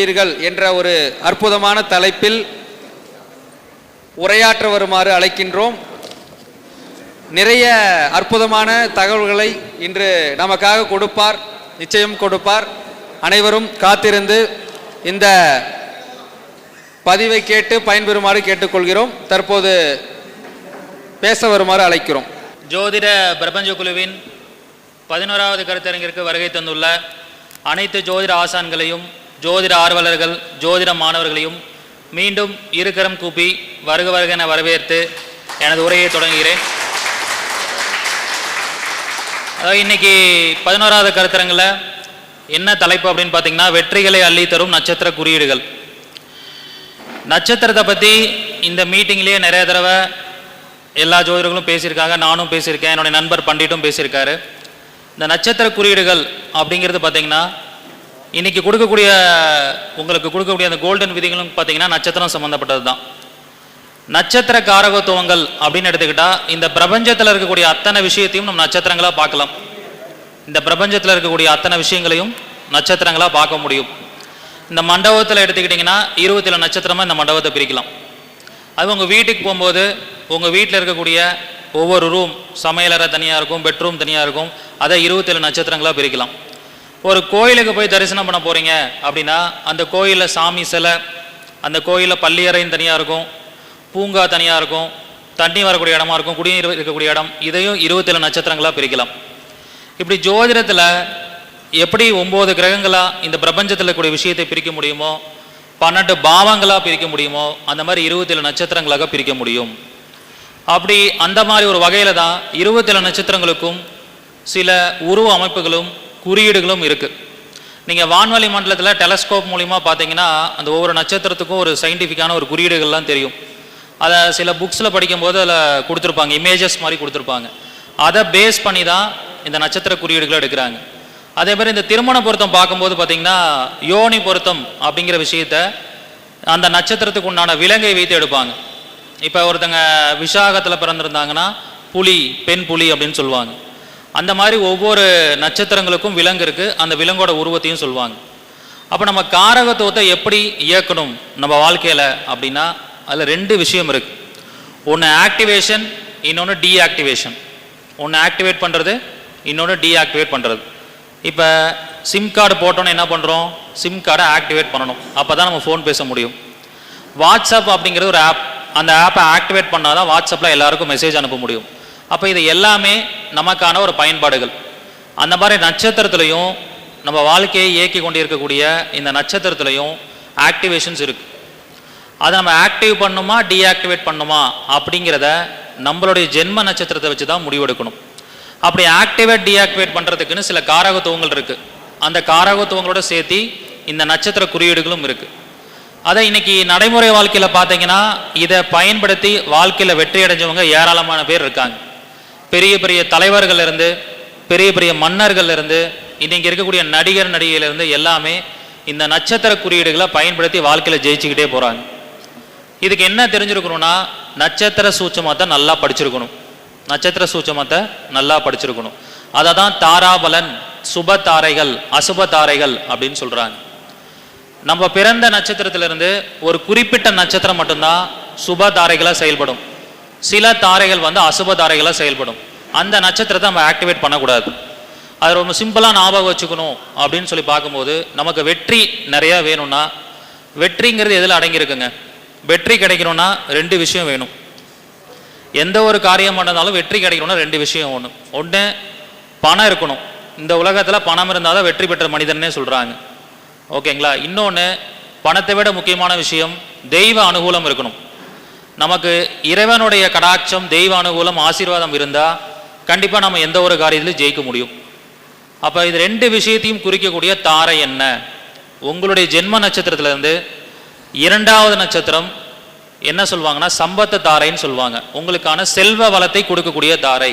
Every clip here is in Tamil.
கொண்டீர்கள் என்ற ஒரு அற்புதமான தலைப்பில் உரையாற்ற வருமாறு அழைக்கின்றோம். நிறைய அற்புதமான தகவல்களை இன்று நமக்காக கொடுப்பார், நிச்சயம் கொடுப்பார். அனைவரும் காத்திருந்து இந்த பதிவை கேட்டு பயன்பெறுமாறு கேட்டுக்கொள்கிறோம். தற்போது பேச வருமாறு அழைக்கிறோம். ஜோதிட பிரபஞ்ச குழுவின் 11வது கருத்தரங்கிற்கு வருகை தந்துள்ள அனைத்து ஜோதிட ஆசான்களையும், ஜோதிட ஆர்வலர்கள், ஜோதிட மாணவர்களையும் மீண்டும் இருகரம் கூப்பி வருக வருக என வரவேற்று எனது உரையை தொடங்குகிறேன். அதாவது இன்னைக்கு 11வது கருத்தரங்கில் என்ன தலைப்பு அப்படின்னு பார்த்தீங்கன்னா, வெற்றிகளை அள்ளி தரும் நட்சத்திர குறியீடுகள். நட்சத்திரத்தை பற்றி இந்த மீட்டிங்லேயே நிறைய தடவை எல்லா ஜோதிடர்களும் பேசியிருக்காங்க, நானும் பேசியிருக்கேன், என்னுடைய நண்பர் பண்டிட்டும் பேசியிருக்காரு. இந்த நட்சத்திர குறியீடுகள் அப்படிங்கிறது பார்த்தீங்கன்னா, இன்றைக்கி உங்களுக்கு கொடுக்கக்கூடிய அந்த கோல்டன் விதிகளும் பார்த்தீங்கன்னா நட்சத்திரம் சம்மந்தப்பட்டது தான். நட்சத்திர காரகத்துவங்கள் அப்படின்னு எடுத்துக்கிட்டால், இந்த பிரபஞ்சத்தில் இருக்கக்கூடிய அத்தனை விஷயத்தையும் நம்ம நட்சத்திரங்களாக பார்க்கலாம். இந்த பிரபஞ்சத்தில் இருக்கக்கூடிய அத்தனை விஷயங்களையும் நட்சத்திரங்களாக பார்க்க முடியும். இந்த மண்டபத்தில் எடுத்துக்கிட்டிங்கன்னா 27 நட்சத்திரமாக இந்த மண்டபத்தை பிரிக்கலாம். அது உங்கள் வீட்டுக்கு போகும்போது உங்கள் வீட்டில் இருக்கக்கூடிய ஒவ்வொரு ரூம், சமையலறை தனியாக இருக்கும், பெட்ரூம் தனியாக இருக்கும், அதை 27 நட்சத்திரங்களாக பிரிக்கலாம். ஒரு கோயிலுக்கு போய் தரிசனம் பண்ண போகிறீங்க அப்படின்னா, அந்த கோயிலில் சாமி சிலை, அந்த கோயிலில் பள்ளியறைன்னு தனியாக இருக்கும், பூங்கா தனியாக இருக்கும், தண்ணி வரக்கூடிய இடமா இருக்கும், குடிநீர் இருக்கக்கூடிய இடம், இதையும் 27 நட்சத்திரங்களாக பிரிக்கலாம். இப்படி ஜோதிடத்தில் எப்படி 9 கிரகங்களாக இந்த பிரபஞ்சத்தில் இருக்கக்கூடிய விஷயத்தை பிரிக்க முடியுமோ, 12 பாவங்களாக பிரிக்க முடியுமோ, அந்த மாதிரி 27 நட்சத்திரங்களாக பிரிக்க முடியும். அப்படி அந்த மாதிரி ஒரு வகையில் தான் 27 நட்சத்திரங்களுக்கும் சில உருவ அமைப்புகளும் குறியீடுகளும் இருக்குது. நீங்கள் வான்வெளி மண்டலத்தில் டெலஸ்கோப் மூலிமா பார்த்தீங்கன்னா, அந்த ஒவ்வொரு நட்சத்திரத்துக்கும் ஒரு சயின்டிஃபிக்கான ஒரு குறியீடுகள்லாம் தெரியும். அதை சில புக்ஸில் படிக்கும்போது அதில் கொடுத்துருப்பாங்க, இமேஜஸ் மாதிரி கொடுத்துருப்பாங்க. அதை பேஸ் பண்ணி தான் இந்த நட்சத்திர குறியீடுகளை எடுக்கிறாங்க. அதே மாதிரி இந்த திருமண பொருத்தம் பார்க்கும்போது பார்த்தீங்கன்னா, யோனி பொருத்தம் அப்படிங்கிற விஷயத்த அந்த நட்சத்திரத்துக்கு உண்டான விலங்கை வைத்து எடுப்பாங்க. இப்போ ஒருத்தங்க விசாகத்தில் பிறந்திருந்தாங்கன்னா புலி, பெண் புலி அப்படின்னு சொல்லுவாங்க. அந்த மாதிரி ஒவ்வொரு நட்சத்திரங்களுக்கும் விலங்கு இருக்குது, அந்த விலங்கோட உருவத்தையும் சொல்லுவாங்க. அப்போ நம்ம காரகத்துவத்தை எப்படி இயக்கணும் நம்ம வாழ்க்கையில் அப்படின்னா, அதில் 2 விஷயம் இருக்குது. ஒன்று ஆக்டிவேஷன், இன்னொன்று டீஆக்டிவேஷன். ஒன்று ஆக்டிவேட் பண்ணுறது, இன்னொன்று டீஆக்டிவேட் பண்ணுறது. இப்போ சிம் கார்டு போட்டோன்னு என்ன பண்ணுறோம், சிம் கார்டை ஆக்டிவேட் பண்ணணும், அப்போ தான் நம்ம ஃபோன் பேச முடியும். வாட்ஸ்அப் அப்படிங்கிறது ஒரு ஆப், அந்த ஆப்பை ஆக்டிவேட் பண்ணால் தான் வாட்ஸ்அப்பில் எல்லாருக்கும் மெசேஜ் அனுப்ப முடியும். அப்போ இது எல்லாமே நமக்கான ஒரு பயன்பாடுகள். அந்த மாதிரி நட்சத்திரத்துலையும் நம்ம வாழ்க்கையை இயக்கி கொண்டு இருக்கக்கூடிய இந்த நட்சத்திரத்துலையும் ஆக்டிவேஷன்ஸ் இருக்குது. அதை நம்ம ஆக்டிவ் பண்ணுமா டீஆக்டிவேட் பண்ணுமா அப்படிங்கிறத நம்மளுடைய ஜென்ம நட்சத்திரத்தை வச்சு தான் முடிவெடுக்கணும். அப்படி ஆக்டிவேட் டீஆக்டிவேட் பண்ணுறதுக்குன்னு சில காரகத்துவங்கள் இருக்குது. அந்த காரகத்துவங்களோட சேர்த்து இந்த நட்சத்திர குறியீடுகளும் இருக்குது. அதை இன்னைக்கு நடைமுறை வாழ்க்கையில் பார்த்தீங்கன்னா, இதை பயன்படுத்தி வாழ்க்கையில் வெற்றி அடைஞ்சவங்க ஏராளமான பேர் இருக்காங்க. பெரிய பெரிய தலைவர்கள் இருந்து, பெரிய பெரிய மன்னர்கள் இருந்து, இன்னைக்கு இருக்கக்கூடிய நடிகர் நடிகையிலிருந்து எல்லாமே இந்த நட்சத்திர குறியீடுகளை பயன்படுத்தி வாழ்க்கையில் ஜெயிச்சுக்கிட்டே போகிறாங்க. இதுக்கு என்ன தெரிஞ்சிருக்கணும்னா, நட்சத்திர சூட்சமத்தை நல்லா படிச்சிருக்கணும். நட்சத்திர சூட்சமத்தை நல்லா படிச்சிருக்கணும். அதை தான் தாராபலன், சுப தாரைகள், அசுப தாரைகள் அப்படின்னு சொல்கிறாங்க. நம்ம பிறந்த நட்சத்திரத்திலிருந்து ஒரு குறிப்பிட்ட நட்சத்திரம் மட்டும்தான் சுப தாரைகளாக செயல்படும். சில தாரைகள் அசுப தாரைகளாக செயல்படும். அந்த நட்சத்திரத்தை நம்ம ஆக்டிவேட் பண்ணக்கூடாது. அது ரொம்ப சிம்பிளாக ஞாபகம் வச்சுக்கணும் அப்படின்னு சொல்லி பார்க்கும்போது, நமக்கு வெற்றி நிறையா வேணும்னா, வெற்றிங்கிறது எதில் அடங்கியிருக்குங்க? வெற்றி கிடைக்கணும்னா 2 விஷயம் வேணும். எந்த ஒரு காரியம் பண்ணாலும் வெற்றி கிடைக்கணும்னா 2 விஷயம் வேணும். ஒன்று, பணம் இருக்கணும். இந்த உலகத்தில் பணம் இருந்தால் தான் வெற்றி பெற்ற மனிதன்னே சொல்கிறாங்க. ஓகேங்களா? இன்னொன்று, பணத்தை விட முக்கியமான விஷயம் தெய்வ அனுகூலம் இருக்கணும். நமக்கு இறைவனுடைய கடாட்சம், தெய்வ அனுகூலம், ஆசீர்வாதம் இருந்தால் கண்டிப்பாக நம்ம எந்த ஒரு காரியத்திலும் ஜெயிக்க முடியும். அப்போ இது 2 விஷயத்தையும் குறிக்கக்கூடிய தாரை என்ன? உங்களுடைய ஜென்ம நட்சத்திரத்திலேருந்து 2வது நட்சத்திரம் என்ன சொல்லுவாங்கன்னா, சம்பத்து தாரைன்னு சொல்லுவாங்க. உங்களுக்கான செல்வ வளத்தை கொடுக்கக்கூடிய தாரை,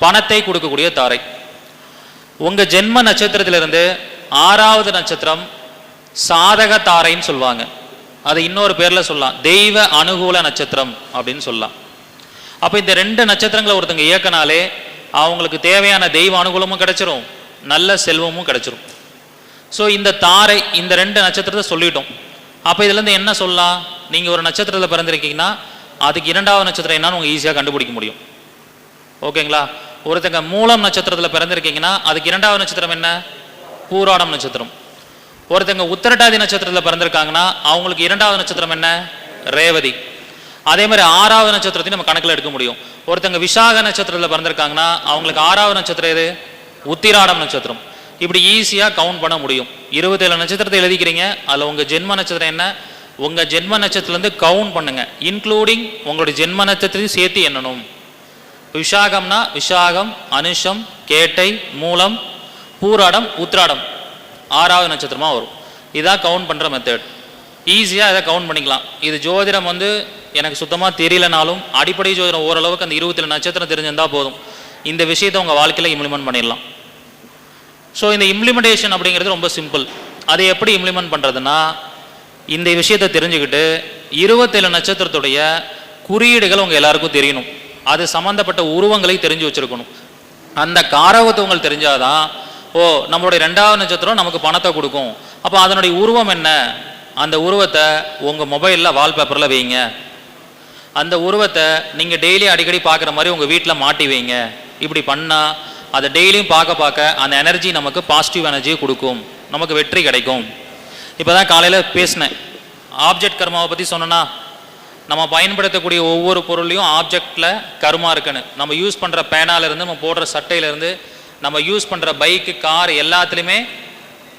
பணத்தை கொடுக்கக்கூடிய தாரை. உங்கள் ஜென்ம நட்சத்திரத்திலிருந்து 6வது நட்சத்திரம் சாதக தாரைன்னு சொல்லுவாங்க. அது இன்னொரு பேரில் சொல்லலாம், தெய்வ அனுகூல நட்சத்திரம் அப்படின்னு சொல்லலாம். அப்போ இந்த 2 நட்சத்திரங்களை ஒருத்தங்க இயக்கினாலே அவங்களுக்கு தேவையான தெய்வ அனுகூலமும் கிடைச்சிரும், நல்ல செல்வமும் கிடைச்சிரும். ஸோ இந்த தாரை இந்த 2 நட்சத்திரத்தை சொல்லிட்டோம். அப்போ இதுலேருந்து என்ன சொல்லலாம்? நீங்கள் ஒரு நட்சத்திரத்தில் பிறந்திருக்கீங்கன்னா அதுக்கு 2வது நட்சத்திரம் என்னன்னு உங்கள் ஈஸியாக கண்டுபிடிக்க முடியும். ஓகேங்களா? ஒருத்தங்க மூலம் நட்சத்திரத்தில் பிறந்திருக்கீங்கன்னா அதுக்கு 2வது நட்சத்திரம் என்ன? பூராடம் நட்சத்திரம். ஒருத்தங்க உத்திரட்டாதி நட்சத்திரத்தில் பிறந்திருக்காங்கன்னா அவங்களுக்கு 2வது நட்சத்திரம் என்ன? ரேவதி. அதே மாதிரி 6வது நட்சத்திரத்தையும் நம்ம கணக்கில் எடுக்க முடியும். ஒருத்தங்க விசாக நட்சத்திரத்தில் பிறந்திருக்காங்கன்னா அவங்களுக்கு 6வது நட்சத்திரம் எது? உத்திராடம் நட்சத்திரம். இப்படி ஈஸியாக கவுண்ட் பண்ண முடியும். 27 நட்சத்திரத்தை எழுதிக்கிறீங்க, அதில் உங்கள் ஜென்ம நட்சத்திரம் என்ன? உங்கள் ஜென்ம நட்சத்திரத்துலேருந்து கவுண்ட் பண்ணுங்க, இன்க்ளூடிங் உங்களுடைய ஜென்ம நட்சத்திரத்தையும் சேர்த்து எண்ணணும். விசாகம்னா விசாகம், அனுஷம், கேட்டை, மூலம், பூராடம், உத்திராடம் 6வது நட்சத்திரமாக வரும். இதான் கவுண்ட் பண்ணுற மெத்தட். ஈஸியாக இதை கவுண்ட் பண்ணிக்கலாம். இது ஜோதிடம் எனக்கு சுத்தமாக தெரியலனாலும் அடிப்படை ஜோதிடம் ஓரளவுக்கு அந்த 27 நட்சத்திரம் தெரிஞ்சிருந்தால் போதும். இந்த விஷயத்தை உங்கள் வாழ்க்கையில் இம்ப்ளிமெண்ட் பண்ணிடலாம். ஸோ இந்த இம்ப்ளிமெண்டேஷன் அப்படிங்கிறது ரொம்ப சிம்பிள். அதை எப்படி இம்ப்ளிமெண்ட் பண்ணுறதுன்னா, இந்த விஷயத்தை தெரிஞ்சுக்கிட்டு 27 நட்சத்திரத்துடைய குறியீடுகள் உங்கள் எல்லாருக்கும் தெரியணும். அது சம்மந்தப்பட்ட உருவங்களை தெரிஞ்சு வச்சுருக்கணும். அந்த காரகத்தை உங்களுக்கு தெரிஞ்சாதான், ஓ நம்மளுடைய 2வது நட்சத்திரம் நமக்கு பணத்தை கொடுக்கும், அப்போ அதனுடைய உருவம் என்ன? அந்த உருவத்தை உங்கள் மொபைலில் வால்பேப்பரில் வைங்க. அந்த உருவத்தை நீங்கள் டெய்லி அடிக்கடி பார்க்குற மாதிரி உங்கள் வீட்டில் மாட்டி வைங்க. இப்படி பண்ணால் அதை டெய்லியும் பார்க்க அந்த எனர்ஜி நமக்கு பாசிட்டிவ் எனர்ஜியை கொடுக்கும், நமக்கு வெற்றி கிடைக்கும். இப்போ தான் காலையில் பேசினேன், ஆப்ஜெக்ட் கர்மாவை பற்றி சொன்னேன்னா, நம்ம பயன்படுத்தக்கூடிய ஒவ்வொரு பொருளையும் ஆப்ஜெக்டில் கர்மா இருக்குன்னு. நம்ம யூஸ் பண்ணுற பேனாலேருந்து, நம்ம போடுற சட்டையிலேருந்து, நம்ம யூஸ் பண்ணுற பைக்கு, கார் எல்லாத்துலேயுமே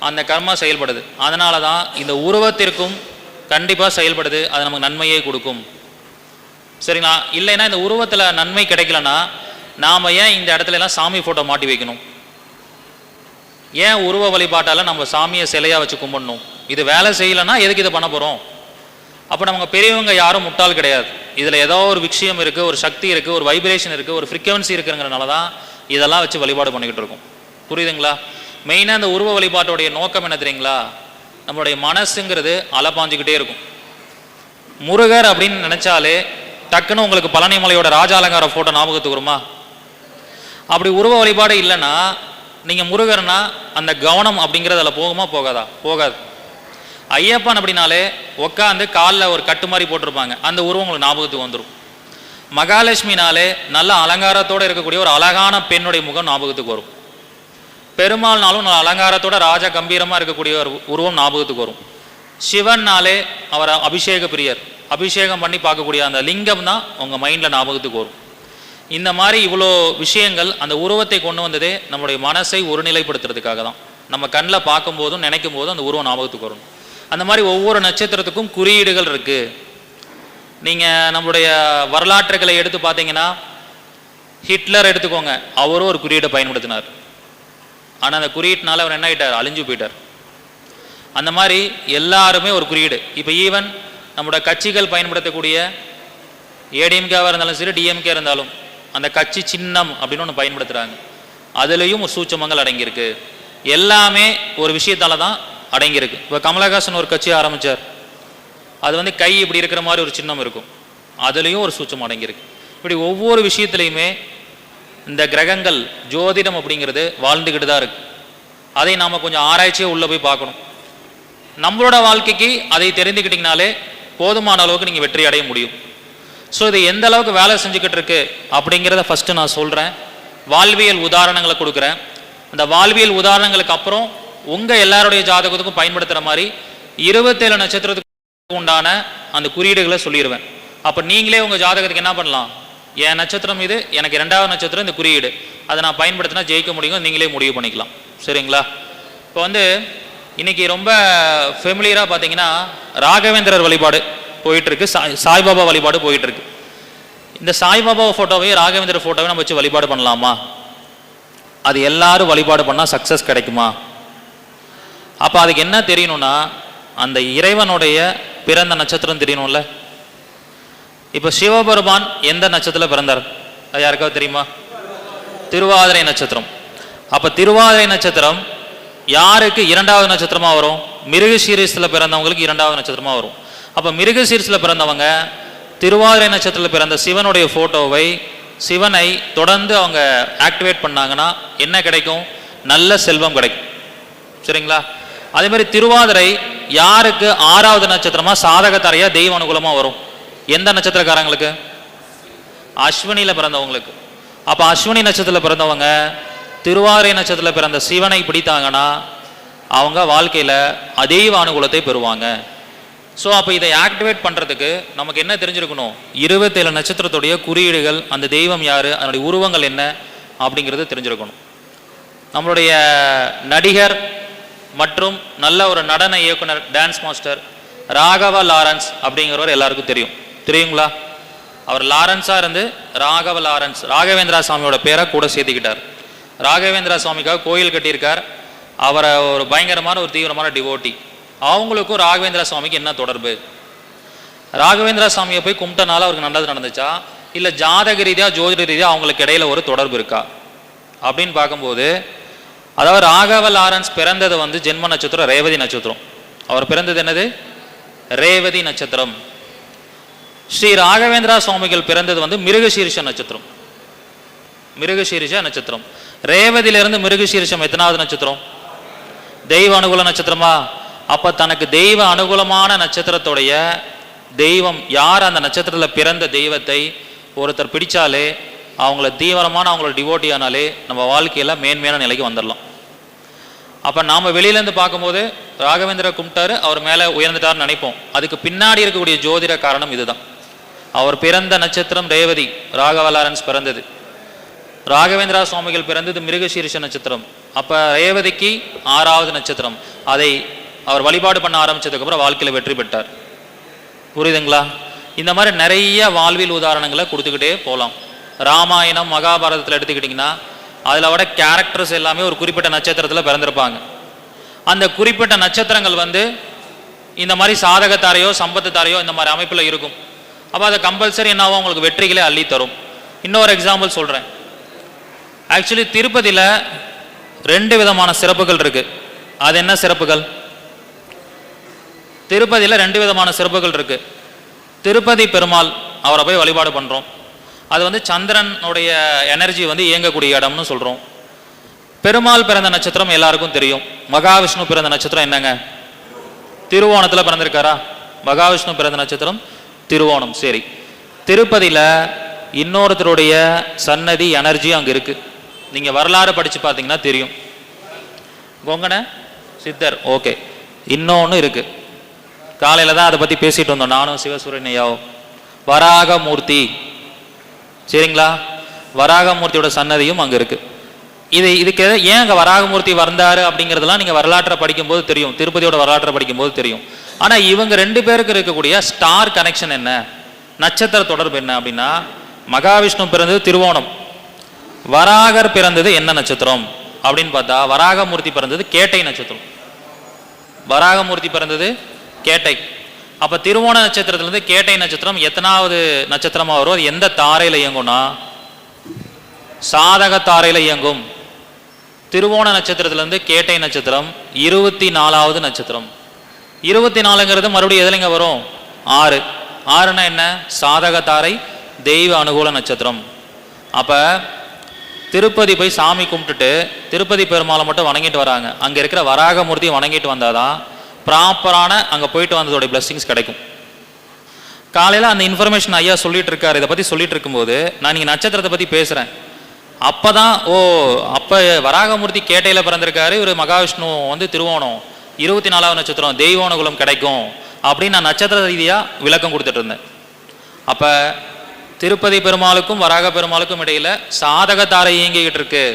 அந்த கர்மா செயல்படுது. அதனால தான் இந்த உருவத்திற்கும் கண்டிப்பாக செயல்படுது, அது நமக்கு நன்மையே கொடுக்கும். சரிங்களா? இல்லைன்னா இந்த உருவத்தில் நன்மை கிடைக்கலன்னா நாம் ஏன் இந்த இடத்துல எல்லாம் சாமி ஃபோட்டோ மாட்டி வைக்கணும்? ஏன் உருவ வழிபாட்டால் நம்ம சாமியை சிலையாக வச்சு கும்பிடணும்? இது வேலை செய்யலைன்னா எதுக்கு இதை பண்ண போகிறோம்? அப்போ நமக்கு பெரியவங்க யாரும் முட்டாள் கிடையாது. இதில் ஏதோ ஒரு விஷயம் இருக்குது, ஒரு சக்தி இருக்குது, ஒரு வைப்ரேஷன் இருக்குது, ஒரு ஃப்ரீக்வன்சி இருக்குங்கிறனால தான் இதெல்லாம் வச்சு வழிபாடு பண்ணிக்கிட்டு இருக்கோம். புரியுதுங்களா? மெயினாக இந்த உருவ வழிபாட்டோடைய நோக்கம் என்ன தெரியுங்களா? நம்மளுடைய மனசுங்கிறது அலப்பாஞ்சிக்கிட்டே இருக்கும். முருகர் அப்படின்னு நினச்சாலே டக்குன்னு உங்களுக்கு பழனிமலையோட ராஜ அலங்கார ஃபோட்டோ ஞாபகத்துக்கு வருமா? அப்படி உருவ வழிபாடு இல்லைன்னா நீங்கள் முருகர்னா அந்த கவனம் அப்படிங்கிறது அதில் போகுமா போகாதா? போகாது. ஐயப்பன் அப்படின்னாலே உட்காந்து காலில் ஒரு கட்டு மாதிரி போட்டிருப்பாங்க, அந்த உருவம் உங்களுக்கு ஞாபகத்துக்கு வந்துடும். மகாலட்சுமினாலே நல்ல அலங்காரத்தோடு இருக்கக்கூடிய ஒரு அழகான பெண்ணுடைய முகம் ஞாபகத்துக்கு வரும். பெருமாள்னாலும் நல்ல அலங்காரத்தோட ராஜ கம்பீரமாக இருக்கக்கூடிய ஒரு உருவம் ஞாபகத்துக்கு வரும். சிவன்னாலே அவர் அபிஷேக பிரியர், அபிஷேகம் பண்ணி பார்க்கக்கூடிய அந்த லிங்கம் தான் உங்கள் மைண்டில் ஞாபகத்துக்கு வரும். இந்த மாதிரி இவ்வளோ விஷயங்கள் அந்த உருவத்தை கொண்டு வந்ததே நம்முடைய மனசை ஒருநிலைப்படுத்துறதுக்காக தான். நம்ம கண்ணில் பார்க்கும்போதும் நினைக்கும் போதும் அந்த உருவம் ஞாபகத்துக்கு வரும். அந்த மாதிரி ஒவ்வொரு நட்சத்திரத்துக்கும் குறியீடுகள் இருக்குது. நீங்கள் நம்மளுடைய வரலாற்றுகளை எடுத்து பார்த்தீங்கன்னா, ஹிட்லர் எடுத்துக்கோங்க, அவரும் ஒரு குறியீடை பயன்படுத்தினார். ஆனால் அந்த குறியீட்டினால அவர் என்ன ஆகிட்டார்? அழிஞ்சு போயிட்டார். அந்த மாதிரி எல்லாருமே ஒரு குறியீடு. இப்போ ஈவன் நம்மளோட கட்சிகள் பயன்படுத்தக்கூடிய ஏடிஎம்கேவாக இருந்தாலும் சரி, டிஎம்கே இருந்தாலும் அந்த கட்சி சின்னம் அப்படின்னு ஒன்று பயன்படுத்துகிறாங்க. அதுலேயும் ஒரு சூட்சமங்கள் அடங்கியிருக்கு. எல்லாமே ஒரு விஷயத்தால் தான் அடங்கியிருக்கு. இப்போ கமலஹாசன் ஒரு கட்சி ஆரம்பித்தார், அது கை இப்படி இருக்கிற மாதிரி ஒரு சின்னம் இருக்கும், அதுலேயும் ஒரு சூட்சம் அடங்கியிருக்கு. இப்படி ஒவ்வொரு விஷயத்துலையுமே இந்த கிரகங்கள், ஜோதிடம் அப்படிங்கிறது வாழ்ந்துக்கிட்டு தான் இருக்குது. அதை நாம் கொஞ்சம் ஆராய்ச்சியாக உள்ளே போய் பார்க்கணும். நம்மளோட வாழ்க்கைக்கு அதை தெரிந்துக்கிட்டிங்கனாலே போதுமான அளவுக்கு நீங்கள் வெற்றி அடைய முடியும். ஸோ இது எந்த அளவுக்கு வேலை செஞ்சுக்கிட்டு இருக்கு அப்படிங்கிறத ஃபஸ்ட்டு நான் சொல்கிறேன். வாழ்வியல் உதாரணங்களை கொடுக்குறேன். அந்த வாழ்வியல் உதாரணங்களுக்கு அப்புறம் உங்கள் எல்லாருடைய ஜாதகத்துக்கும் பயன்படுத்துகிற மாதிரி 27 நட்சத்திரத்துக்கு உண்டான அந்த குறியீடுகளை சொல்லிடுவேன். அப்போ நீங்களே உங்கள் ஜாதகத்துக்கு என்ன பண்ணலாம்? என் நட்சத்திரம் இது, எனக்கு 2வது நட்சத்திரம் இந்த குறியீடு, அதை நான் பயன்படுத்தினா ஜெயிக்க முடியும், நீங்களே முடிவு பண்ணிக்கலாம். சரிங்களா? இப்போ இன்னைக்கு ரொம்ப ஃபெமிலியராக பார்த்தீங்கன்னா ராகவேந்திரர் வழிபாடு போயிட்டுருக்கு, சாய்பாபா வழிபாடு போயிட்டுருக்கு. இந்த சாய்பாபா ஃபோட்டோவையும் ராகவேந்திர ஃபோட்டோவையும் நம்ம வச்சு வழிபாடு பண்ணலாமா? அது எல்லாரும் வழிபாடு பண்ணால் சக்ஸஸ் கிடைக்குமா? அப்போ அதுக்கு என்ன தெரியணும்னா, அந்த இறைவனுடைய பிறந்த நட்சத்திரம் தெரியணும்ல. இப்போ சிவபெருமான் எந்த நட்சத்திரத்தில் பிறந்தார்? அது யாருக்காவது தெரியுமா? திருவாதிரை நட்சத்திரம். அப்போ திருவாதிரை நட்சத்திரம் யாருக்கு 2வது நட்சத்திரமாக வரும்? மிருகசீரிஸில் பிறந்தவங்களுக்கு 2வது நட்சத்திரமாக வரும். அப்போ மிருகசீரிஸில் பிறந்தவங்க திருவாதிரை நட்சத்திரத்தில் பிறந்த சிவனுடைய ஃபோட்டோவை, சிவனை தொடர்ந்து அவங்க ஆக்டிவேட் பண்ணாங்கன்னா என்ன கிடைக்கும்? நல்ல செல்வம் கிடைக்கும். சரிங்களா? அதே மாதிரி திருவாதிரை யாருக்கு 6வது நட்சத்திரமா சாதகத்தாரையா தெய்வ அனுகூலமா வரும்? எந்த நட்சத்திரக்காரங்களுக்கு? அஸ்வினியில பிறந்தவங்களுக்கு. அப்ப அஸ்வினி நட்சத்திரத்தில் பிறந்தவங்க திருவாதிரை நட்சத்திரத்தில் பிறந்த சிவனை பிடித்தாங்கன்னா அவங்க வாழ்க்கையில அதெய்வ அனுகூலத்தை பெறுவாங்க. ஸோ அப்போ இதை ஆக்டிவேட் பண்ணுறதுக்கு நமக்கு என்ன தெரிஞ்சிருக்கணும்? 27 நட்சத்திரத்துடைய குறியீடுகள், அந்த தெய்வம் யார், அதனுடைய உருவங்கள் என்ன அப்படிங்கிறது தெரிஞ்சிருக்கணும். நம்மளுடைய நடிகர் மற்றும் நல்ல ஒரு நடன இயக்குனர், டான்ஸ் மாஸ்டர் ராகவ லாரன்ஸ் அப்படிங்கிறவர் எல்லாருக்கும் தெரியுங்களா? அவர் லாரன்ஸாக இருந்து ராகவ லாரன்ஸ், ராகவேந்திரா சுவாமியோட பேரை கூட சேர்த்துக்கிட்டார். ராகவேந்திரா சுவாமிக்காக கோயில் கட்டியிருக்கார். அவரை ஒரு பயங்கரமான ஒரு தீவிரமான டிவோட்டி. அவங்களுக்கும் ராகவேந்திரா சுவாமிக்கு என்ன தொடர்பு? ராகவேந்திரா சுவாமியை போய் கும்பிட்டனால அவருக்கு நல்லது நடந்துச்சா, இல்லை ஜாதக ரீதியாக ஜோதிட ரீதியாக அவங்களுக்கு இடையில ஒரு தொடர்பு இருக்கா அப்படின்னு பார்க்கும்போது, அதாவது ராகவ லாரன்ஸ் பிறந்தது வந்து ஜென்ம நட்சத்திரம் ரேவதி நட்சத்திரம். அவர் பிறந்தது என்னது? ரேவதி நட்சத்திரம். ஸ்ரீ ராகவேந்திரா சுவாமிகள் பிறந்தது வந்து மிருகசீரிஷ நட்சத்திரம். மிருகசீரிஷ நட்சத்திரம். ரேவதியிலிருந்து மிருகசீரிஷம் எத்தனாவது நட்சத்திரம்? தெய்வ அனுகூல நட்சத்திரமா? அப்ப தனக்கு தெய்வ அனுகூலமான நட்சத்திரத்துடைய தெய்வம் யார், அந்த நட்சத்திரத்தில் பிறந்த தெய்வத்தை ஒருத்தர் பிடிச்சாலே, அவங்கள தீவிரமான அவங்களோட டிவோட்டி ஆனாலே நம்ம வாழ்க்கையில மேன்மையான நிலைக்கு வந்துடலாம். அப்ப நாம வெளியிலேருந்து பார்க்கும்போது ராகவேந்திர கும்பிட்டாரு, அவர் மேல உயர்ந்துட்டார்னு நினைப்போம். அதுக்கு பின்னாடி இருக்கக்கூடிய ஜோதிட காரணம் இதுதான். அவர் பிறந்த நட்சத்திரம் ரேவதி, ராகவ லாரன்ஸ் பிறந்தது. ராகவேந்திரா சுவாமிகள் பிறந்தது மிருகசீரிஷ நட்சத்திரம். அப்ப ரேவதிக்கு 6வது நட்சத்திரம். அதை அவர் வழிபாடு பண்ண ஆரம்பிச்சதுக்கு அப்புறம் வாழ்க்கையில வெற்றி பெற்றார். புரியுதுங்களா? இந்த மாதிரி நிறைய வாழ்வியல் உதாரணங்களை கொடுத்துக்கிட்டே போகலாம். ராமாயணம் மகாபாரதத்தில் எடுத்துக்கிட்டிங்கன்னா அதில் விட கேரக்டர்ஸ் எல்லாமே ஒரு குறிப்பிட்ட நட்சத்திரத்தில் பிறந்திருப்பாங்க. அந்த குறிப்பிட்ட நட்சத்திரங்கள் வந்து இந்த மாதிரி சாதகத்தாரையோ சம்பத்து தாரையோ இந்த மாதிரி அமைப்பில் இருக்கும். அப்போ அதை கம்பல்சரி என்னாவும் உங்களுக்கு வெற்றிகளே அள்ளி தரும். இன்னொரு எக்ஸாம்பிள் சொல்கிறேன். ஆக்சுவலி திருப்பதியில் 2 விதமான சிறப்புகள் இருக்கு. அது என்ன சிறப்புகள்? திருப்பதியில் 2 விதமான சிறப்புகள் இருக்கு. திருப்பதி பெருமாள், அவரை போய் வழிபாடு பண்ணுறோம். அது வந்து சந்திரனுடைய எனர்ஜி வந்து இயங்கக்கூடிய இடம்னு சொல்கிறோம். பெருமாள் பிறந்த நட்சத்திரம் எல்லாருக்கும் தெரியும். மகாவிஷ்ணு பிறந்த நட்சத்திரம் என்னங்க? திருவோணத்தில் பிறந்திருக்காரா? மகாவிஷ்ணு பிறந்த நட்சத்திரம் திருவோணம். சரி, திருப்பதியில் இன்னொருத்தருடைய சன்னதி எனர்ஜி அங்கே இருக்கு. நீங்கள் வரலாறு படித்து பார்த்தீங்கன்னா தெரியும். கொங்கண சித்தர். ஓகே, இன்னொன்று இருக்கு. காலையில் தான் அதை பற்றி பேசிட்டு வந்தோம் நானும் சிவசூரியன் ஐயாவும். வராகமூர்த்தி. சரிங்களா? வராகமூர்த்தியோட சன்னதியும் அங்கே இருக்கு. இதுக்கு ஏன் அங்கே வராகமூர்த்தி வந்தாரு அப்படிங்கிறதுலாம் நீங்கள் வரலாற்றை படிக்கும்போது தெரியும், திருப்பதியோட வரலாற்றை படிக்கும்போது தெரியும். ஆனால் இவங்க 2 பேருக்கு இருக்கக்கூடிய ஸ்டார் கனெக்ஷன் என்ன, நட்சத்திர தொடர்பு என்ன அப்படின்னா, மகாவிஷ்ணு பிறந்தது திருவோணம், வராகர் பிறந்தது என்ன நட்சத்திரம் அப்படின்னு பார்த்தா வராகமூர்த்தி பிறந்தது கேட்டை நட்சத்திரம். வராகமூர்த்தி பிறந்தது கேட்டை. அப்ப திருவோண நட்சத்திரத்திலிருந்து கேட்டை நட்சத்திரம் எத்தனாவது நட்சத்திரமா வரும்? அது எந்த தாரையில இயங்கும்னா சாதக தாரையில இயங்கும். திருவோண நட்சத்திரத்திலிருந்து கேட்டை நட்சத்திரம் 24வது நட்சத்திரம். 24ங்கிறது மறுபடியும் எதுலங்க வரும்? 6. 6னா என்ன? சாதக தாரை, தெய்வ அனுகூல நட்சத்திரம். அப்ப திருப்பதி போய் சாமி கும்பிட்டுட்டு திருப்பதி பெருமாளை மட்டும் வணங்கிட்டு வராங்க. அங்க இருக்கிற வராகமூர்த்தியை வணங்கிட்டு வந்தாதான் ப்ராப்பரான அங்கே போயிட்டு வந்ததோடைய பிளஸ்ஸிங்ஸ் கிடைக்கும். காலையில் அந்த இன்ஃபர்மேஷன் ஐயா சொல்லிட்டு இருக்காரு. இதை பற்றி சொல்லிட்டு இருக்கும்போது நான் நீங்கள் நட்சத்திரத்தை பற்றி பேசுகிறேன். அப்போ தான் அப்போ வராகமூர்த்தி கேட்டையில் பிறந்திருக்காரு, இவர் மகாவிஷ்ணு வந்து திருவோணம், 24வது நட்சத்திரம், தெய்வானுகுலம் கிடைக்கும் அப்படின்னு நான் நட்சத்திர ரீதியாக விளக்கம் கொடுத்துட்டு இருந்தேன். அப்போ திருப்பதி பெருமாளுக்கும் வராக பெருமாளுக்கும் இடையில சாதக தாரை இயங்கிக்கிட்டு இருக்கு.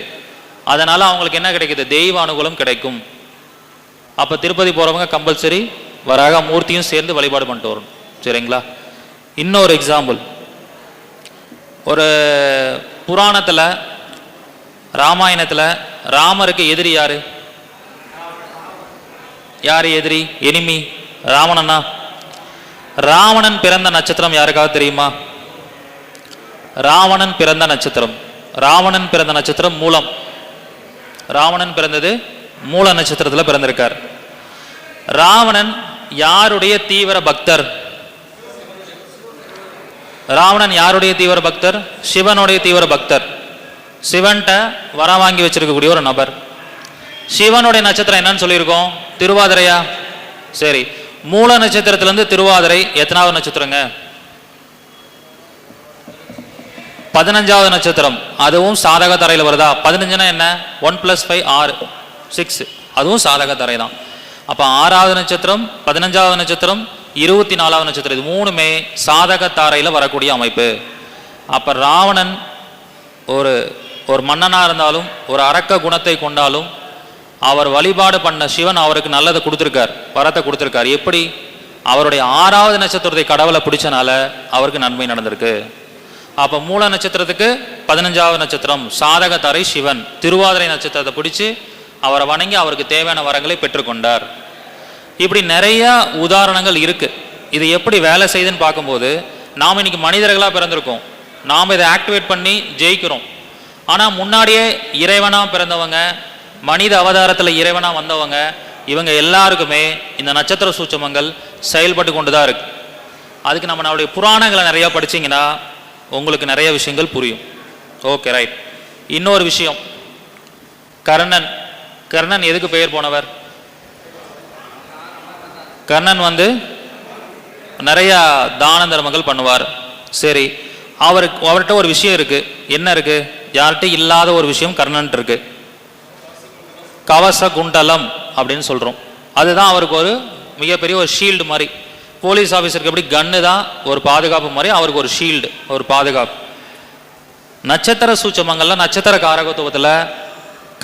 அதனால அவங்களுக்கு என்ன கிடைக்குது? தெய்வ அனுகூலம் கிடைக்கும். அப்போ திருப்பதி போகிறவங்க கம்பல்சரி வராக மூர்த்தியும் சேர்ந்து வழிபாடு பண்ணிட்டு வரணும். சரிங்களா? இன்னொரு எக்ஸாம்பிள், ஒரு புராணத்தில் ராமாயணத்தில் ராமருக்கு எதிரி யாரு? யாரு எதிரி? எனிமி ராவணனா? ராவணன் பிறந்த நட்சத்திரம் யாருக்காவது தெரியுமா? ராவணன் பிறந்த நட்சத்திரம் மூலம். ராவணன் பிறந்தது மூல நட்சத்திரத்தில் பிறந்திருக்கார். ராவணன் யாருடைய தீவிர பக்தர்? ராவணன் யாருடைய தீவிர பக்தர்? சிவனுடைய தீவிர பக்தர். சிவன்கிட்ட வரம் வாங்கி வச்சிருக்கக்கூடிய ஒரு நபர். சிவனுடைய நட்சத்திரம் என்னன்னு சொல்லியிருக்கோம்? திருவாதிரையா? சரி. மூல நட்சத்திரத்திலிருந்து திருவாதிரை எத்தனாவது நட்சத்திரங்க? 15வது நட்சத்திரம். அதுவும் சாதக தரையில் வருதா? 15னா என்ன? 1 + 5 6 6. அதுவும் சாதக தரை தான். அப்ப 6வது நட்சத்திரம், 15வது நட்சத்திரம், 24வது நட்சத்திரம், இது மூணுமே சாதக தாரையில வரக்கூடிய அமைப்பு. அப்ப ராவணன் ஒரு மன்னனா இருந்தாலும் ஒரு அரக்க குணத்தை கொண்டாலும் அவர் வழிபாடு பண்ண சிவன் அவருக்கு நல்லதை கொடுத்துருக்கார், வரத்தை கொடுத்துருக்கார். எப்படி? அவருடைய 6வது நட்சத்திரத்தை கடவுளை பிடிச்சனால அவருக்கு நன்மை நடந்திருக்கு. அப்ப மூல நட்சத்திரத்துக்கு 15வது நட்சத்திரம் சாதக தரை சிவன், திருவாதிரை நட்சத்திரத்தை பிடிச்சு அவரை வணங்கி அவருக்கு தேவையான வரங்களை பெற்றுக்கொண்டார். இப்படி நிறைய உதாரணங்கள் இருக்கு. இது எப்படி வேலை செய்யுதுன்னு பார்க்கும்போது, நாம் இன்னைக்கு மனிதர்களாக பிறந்திருக்கோம், நாம் இதை ஆக்டிவேட் பண்ணி ஜெயிக்கிறோம். ஆனால் முன்னாடியே இறைவனாக பிறந்தவங்க, மனித அவதாரத்தில் இறைவனாக வந்தவங்க, இவங்க எல்லாருக்குமே இந்த நட்சத்திர சூட்சமங்கள் செயல்பட்டு கொண்டு தான் இருக்கு. அதுக்கு நம்மளுடைய புராணங்களை நிறையா படிச்சிங்கன்னா உங்களுக்கு நிறைய விஷயங்கள் புரியும். Okay, right. இன்னொரு விஷயம், கர்ணன். கர்ணன் எதுக்கு பெயர் போனவர்? கர்ணன் நிறைய தான தர்மங்கள் பண்ணுவார். சரி, அவர்கிட்ட ஒரு விஷயம் இருக்கு. என்ன இருக்கு? யார்கிட்ட இல்லாத ஒரு விஷயம் கர்ணன் இருக்கு. கவச குண்டலம் அப்படின்னு சொல்றோம். அதுதான் அவருக்கு ஒரு மிகப்பெரிய ஒரு ஷீல்டு மாதிரி. போலீஸ் ஆஃபீஸருக்கு எப்படி கன்னு தான் ஒரு பாதுகாப்பு மாதிரி, அவருக்கு ஒரு ஷீல்டு, ஒரு பாதுகாப்பு. நட்சத்திர சூட்சமங்கள்ல நட்சத்திர காரகத்துவத்தில்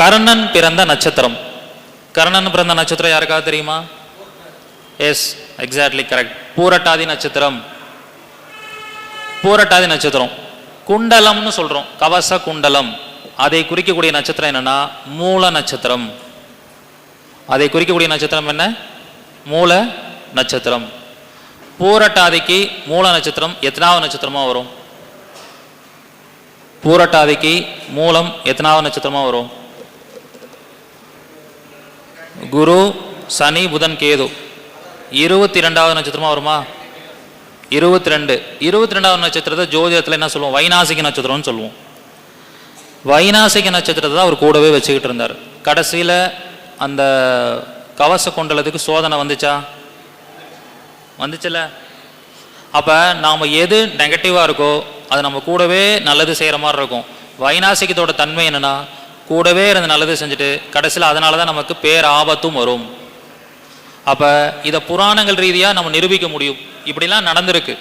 கர்ணன் பிறந்த நட்சத்திரம். கர்ணன் பிறந்த நட்சத்திரம் யாருக்காவது தெரியுமா? Yes, exactly correct. பூரட்டாதி நட்சத்திரம். பூரட்டாதி நட்சத்திரம். குண்டலம்னு சொல்றோம், கவச குண்டலம். அதை குறிக்கக்கூடிய நட்சத்திரம் என்னன்னா மூல நட்சத்திரம். அதை குறிக்கக்கூடிய நட்சத்திரம் என்ன? மூல நட்சத்திரம். பூரட்டாதிக்கு மூல நட்சத்திரம் எத்தனாவது நட்சத்திரமா வரும்? பூரட்டாதிக்கு மூலம் எத்தனாவது நட்சத்திரமா வரும்? குரு, சனி, புதன், கேது. 22வது நட்சத்திரமா வருமா? 22. 22வது நட்சத்திரத்தை ஜோதிடத்தில் என்ன சொல்லுவோம்? வைநாசிக நட்சத்திரம்னு சொல்லுவோம். வைநாசிக நட்சத்திரத்தை தான் அவர் கூடவே வச்சுக்கிட்டு இருந்தார். கடைசியில் அந்த கவச குண்டலத்துக்கு சோதனை வந்துச்சா? வந்துச்சுல. அப்போ நாம் எது நெகட்டிவாக இருக்கோ அது நம்ம கூடவே நல்லது செய்கிற மாதிரி இருக்கும். வைநாசிகத்தோட தன்மை என்னென்னா, கூடவே இருந்து நல்லது செஞ்சுட்டு கடைசியில் அதனால தான் நமக்கு பேர் ஆபத்தும் வரும். அப்போ இதை புராணங்கள் ரீதியாக நம்ம நிரூபிக்க முடியும். இப்படிலாம் நடந்திருக்கு.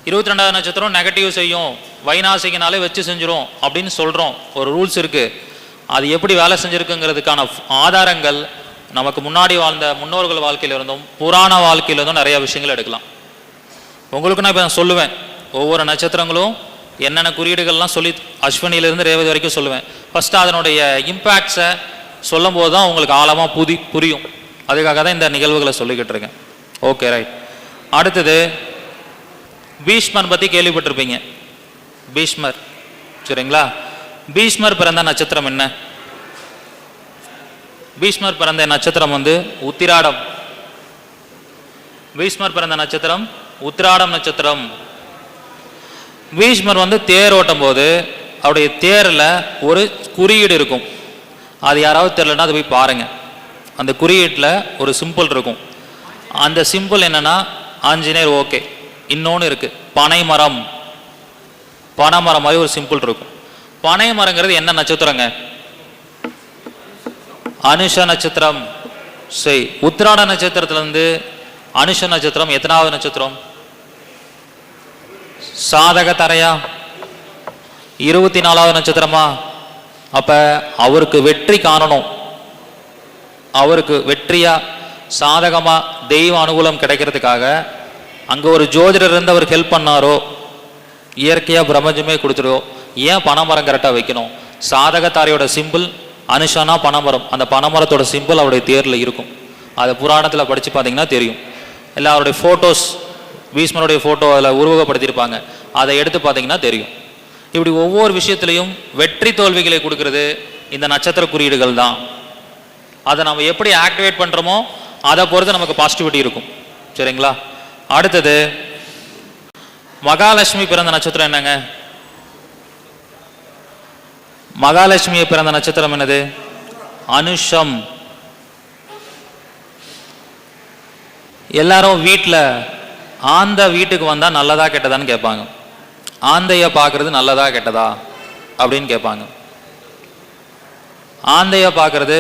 22வது நட்சத்திரம் நெகட்டிவ் செய்யும், வைநாசிகனாலே வச்சு செஞ்சிடும் அப்படின்னு சொல்கிறோம். ஒரு ரூல்ஸ் இருக்குது. அது எப்படி வேலை செஞ்சுருக்குங்கிறதுக்கான ஆதாரங்கள் நமக்கு முன்னாடி வாழ்ந்த முன்னோர்கள் வாழ்க்கையில் இருந்தும் புராண வாழ்க்கையில் இருந்தும் நிறையா விஷயங்கள் எடுக்கலாம். உங்களுக்கு நான் இப்போ சொல்லுவேன், ஒவ்வொரு நட்சத்திரங்களும் என்னென்ன குறியீடுகள்லாம் சொல்லி அஸ்வினியிலேருந்து ரேவதி வரைக்கும் சொல்லுவேன். ஃபஸ்ட்டு அதனுடைய இம்பேக்ட்ஸை சொல்லும் போது தான் உங்களுக்கு ஆழமாக புரியும். அதுக்காக தான் இந்த நிகழ்வுகளை சொல்லிக்கிட்டு இருக்கேன். Okay, right. அடுத்தது பீஷ்மர் பற்றி கேள்விப்பட்டிருப்பீங்க. பீஷ்மர், சரிங்களா? பீஷ்மர் பிறந்த நட்சத்திரம் என்ன? பீஷ்மர் பிறந்த நட்சத்திரம் உத்திராடம். பீஷ்மர் பிறந்த நட்சத்திரம் உத்திராடம் நட்சத்திரம். பீஷ்மர் தேர் ஓட்டும் போது அவருடைய தேரில் ஒரு குறியீடு இருக்கும். அது யாராவது தெரியலன்னா அது போய் பாருங்க. அந்த குறியீட்டில் ஒரு சிம்பிள் இருக்கும். அந்த சிம்பிள் என்னன்னா ஆஞ்சநேயர். ஓகே, இன்னொன்று இருக்கு, பனைமரம். பனைமரம் மாதிரி ஒரு சிம்பிள் இருக்கும். பனைமரங்கிறது என்ன நட்சத்திரங்க? அனுஷ நட்சத்திரம். சரி, உத்திராட நட்சத்திரத்திலிருந்து அனுஷ நட்சத்திரம் எத்தனாவது நட்சத்திரம்? சாதக தரையா? 24வது நட்சத்திரமா? அப்ப அவருக்கு வெற்றி காணணும், அவருக்கு வெற்றியா சாதகமா தெய்வ அனுகூலம் கிடைக்கிறதுக்காக அங்க ஒரு ஜோதிடர் இருந்து அவர் ஹெல்ப் பண்ணாரோ, இயற்கையா பிரபஞ்சமே கொடுத்துருவோ. ஏன் பனைமரம் கரெக்டாக வைக்கணும்? சாதகத்தாரையோட சிம்பிள் அனுஷானா பனைமரம். அந்த பனைமரத்தோட சிம்பிள் அவருடைய தேரில் இருக்கும். அதை புராணத்தில் படித்து பார்த்தீங்கன்னா தெரியும். இல்லை அவருடைய ஃபோட்டோஸ், பீஷ்மருடைய ஃபோட்டோ அதில் உருவகப்படுத்தியிருப்பாங்க. அதை எடுத்து பார்த்தீங்கன்னா தெரியும். இப்படி ஒவ்வொரு விஷயத்துலையும் வெற்றி தோல்விகளை கொடுக்கறது இந்த நட்சத்திர குறியீடுகள் தான். அதை நம்ம எப்படி ஆக்டிவேட் பண்ணுறோமோ அதை பொறுத்து நமக்கு பாசிட்டிவிட்டி இருக்கும். சரிங்களா? அடுத்தது மகாலட்சுமி பிறந்த நட்சத்திரம் என்னங்க? மகாலட்சுமியை பிறந்த நட்சத்திரம் என்னது? அனுஷம். எல்லாரும் வீட்டில் ஆந்த வீட்டுக்கு வந்தால் நல்லதா கெட்டதான்னு கேட்பாங்க. ஆந்தைய பார்க்கறது நல்லதா கெட்டதா அப்படின்னு கேட்பாங்க. ஆந்தைய பார்க்கறது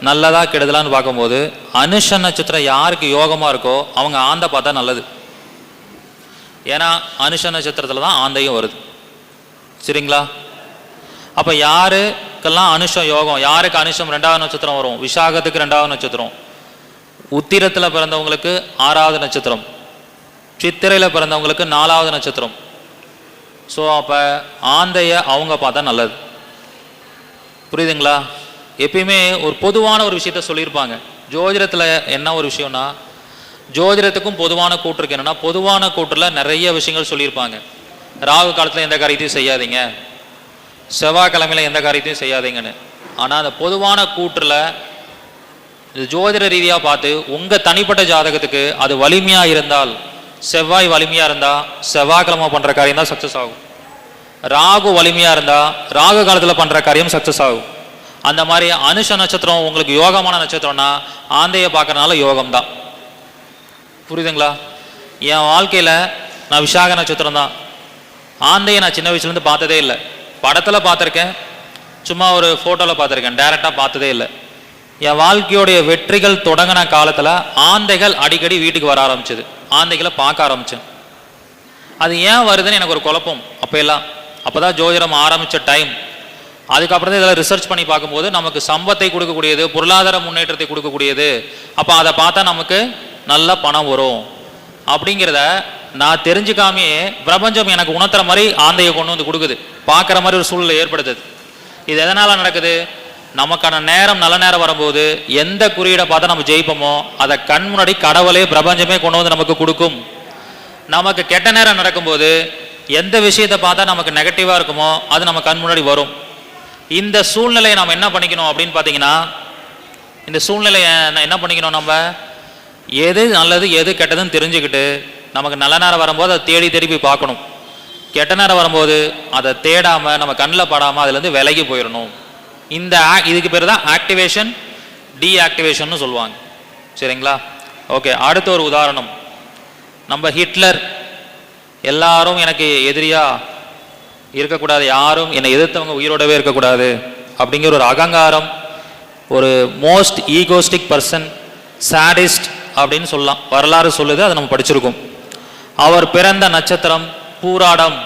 நல்லதா கெடுதலான்னு பார்க்கும்போது அனுஷ நட்சத்திரம் யாருக்கு யோகமாக இருக்கோ அவங்க ஆந்தை பார்த்தா நல்லது. ஏன்னா அனுஷ நட்சத்திரத்தில் தான் ஆந்தையும் வருது. சரிங்களா? அப்போ யாருக்கெல்லாம் அனுஷம் யோகம், யாருக்கு அனுஷம் 2வது நட்சத்திரம் வரும், விசாகத்துக்கு 2வது நட்சத்திரம், உத்திரத்தில் பிறந்தவங்களுக்கு 6வது நட்சத்திரம், சித்திரையில் பிறந்தவங்களுக்கு 4வது நட்சத்திரம். ஸோ அப்போ ஆந்தைய அவங்க பார்த்தா நல்லது. புரியுதுங்களா? எப்பயுமே ஒரு பொதுவான ஒரு விஷயத்த சொல்லியிருப்பாங்க. ஜோதிடத்தில் என்ன ஒரு விஷயம்னா, ஜோதிடத்துக்கும் பொதுவான கூற்று இருக்கு. என்னன்னா, பொதுவான கூற்றில் நிறைய விஷயங்கள் சொல்லியிருப்பாங்க. ராகு காலத்தில் எந்த காரியத்தையும் செய்யாதீங்க, செவ்வாய்க்கிழமையில எந்த காரியத்தையும் செய்யாதீங்கன்னு. ஆனால் அந்த பொதுவான கூற்றில் ஜோதிட ரீதியாக பார்த்து உங்கள் தனிப்பட்ட ஜாதகத்துக்கு அது வலிமையாக இருந்தால், செவ்வாய் வலிமையாக இருந்தால் செவ்வாய்க்கிழமை பண்ணுற காரியம் தான் சக்ஸஸ் ஆகும். ராகு வலிமையாக இருந்தால் ராகு காலத்தில் பண்ணுற காரியம் சக்ஸஸ் ஆகும். அந்த மாதிரி அனுஷ நட்சத்திரம் உங்களுக்கு யோகமான நட்சத்திரம்னா ஆந்தையை பார்க்கறதுனால யோகம் தான். புரியுதுங்களா? என் வாழ்க்கையில் நான் விசாக நட்சத்திரம் தான். ஆந்தையை நான் சின்ன வயசுலேருந்து பார்த்ததே இல்லை. படத்தில் பார்த்துருக்கேன், சும்மா ஒரு ஃபோட்டோவில் பார்த்துருக்கேன், டைரெக்டாக பார்த்ததே இல்லை. என் வாழ்க்கையோடைய வெற்றிகள் தொடங்கின காலத்தில் ஆந்தைகள் அடிக்கடி வீட்டுக்கு வர ஆரம்பிச்சது. ஆந்தைகளை பார்க்க ஆரம்பித்தேன். அது ஏன் வருதுன்னு எனக்கு ஒரு குழப்பம் அப்போல்லாம். அப்போ தான் ஜோதிடம் ஆரம்பித்த டைம். அதுக்கப்புறம் தான் இதெல்லாம் ரிசர்ச் பண்ணி பார்க்கும்போது நமக்கு சம்பத்தை கொடுக்கக்கூடியது, பொருளாதார முன்னேற்றத்தை கொடுக்கக்கூடியது. அப்போ அதை பார்த்தா நமக்கு நல்ல பணம் வரும் அப்படிங்கிறத நான் தெரிஞ்சுக்காமே பிரபஞ்சம் எனக்கு உணர்த்துற மாதிரி ஆந்தையை கொண்டு வந்து கொடுக்குது, பார்க்குற மாதிரி ஒரு சூழ்நிலை ஏற்படுத்துது. இது எதனால் நடக்குது? நமக்கான நேரம் நல்ல நேரம் வரும்போது எந்த குறியீடை பார்த்தா நம்ம ஜெயிப்போமோ அதை கண் முன்னாடி கடவுளே பிரபஞ்சமே கொண்டு வந்து நமக்கு கொடுக்கும். நமக்கு கெட்ட நேரம் நடக்கும்போது எந்த விஷயத்தை பார்த்தா நமக்கு நெகட்டிவாக இருக்குமோ அது நம்ம கண் முன்னாடி வரும். இந்த சூழ்நிலையை நம்ம என்ன பண்ணிக்கணும் அப்படின்னு பார்த்தீங்கன்னா, இந்த சூழ்நிலையை என்ன பண்ணிக்கணும், நம்ம எது நல்லது எது கெட்டதுன்னு தெரிஞ்சுக்கிட்டு நமக்கு நல்ல நேரம் வரும்போது அதை தேடி தேடி போய் பார்க்கணும். கெட்ட நேரம் வரும்போது அதை தேடாமல் நம்ம கண்ணில் படாமல் அதுலேருந்து விலகி போயிடணும். இதுக்கு பேர் தான் ஆக்டிவேஷன் டீஆக்டிவேஷன் சொல்லுவாங்க. சரிங்களா? ஓகே, அடுத்த ஒரு உதாரணம். நம்ம ஹிட்லர் எல்லாரும் எனக்கு எதிரியா இருக்கக்கூடாது, யாரும் என்னை எதிர்த்தவங்க உயிரோடவே இருக்கக்கூடாது அப்படிங்கிற ஒரு அகங்காரம், ஒரு மோஸ்ட் ஈகோஸ்டிக் பர்சன், சாடிஸ்ட் அப்படின்னு சொல்லலாம். வரலாறு சொல்லுது, அதை நம்ம படிச்சிருக்கோம். அவர் பிறந்த நட்சத்திரம் பூராடம்.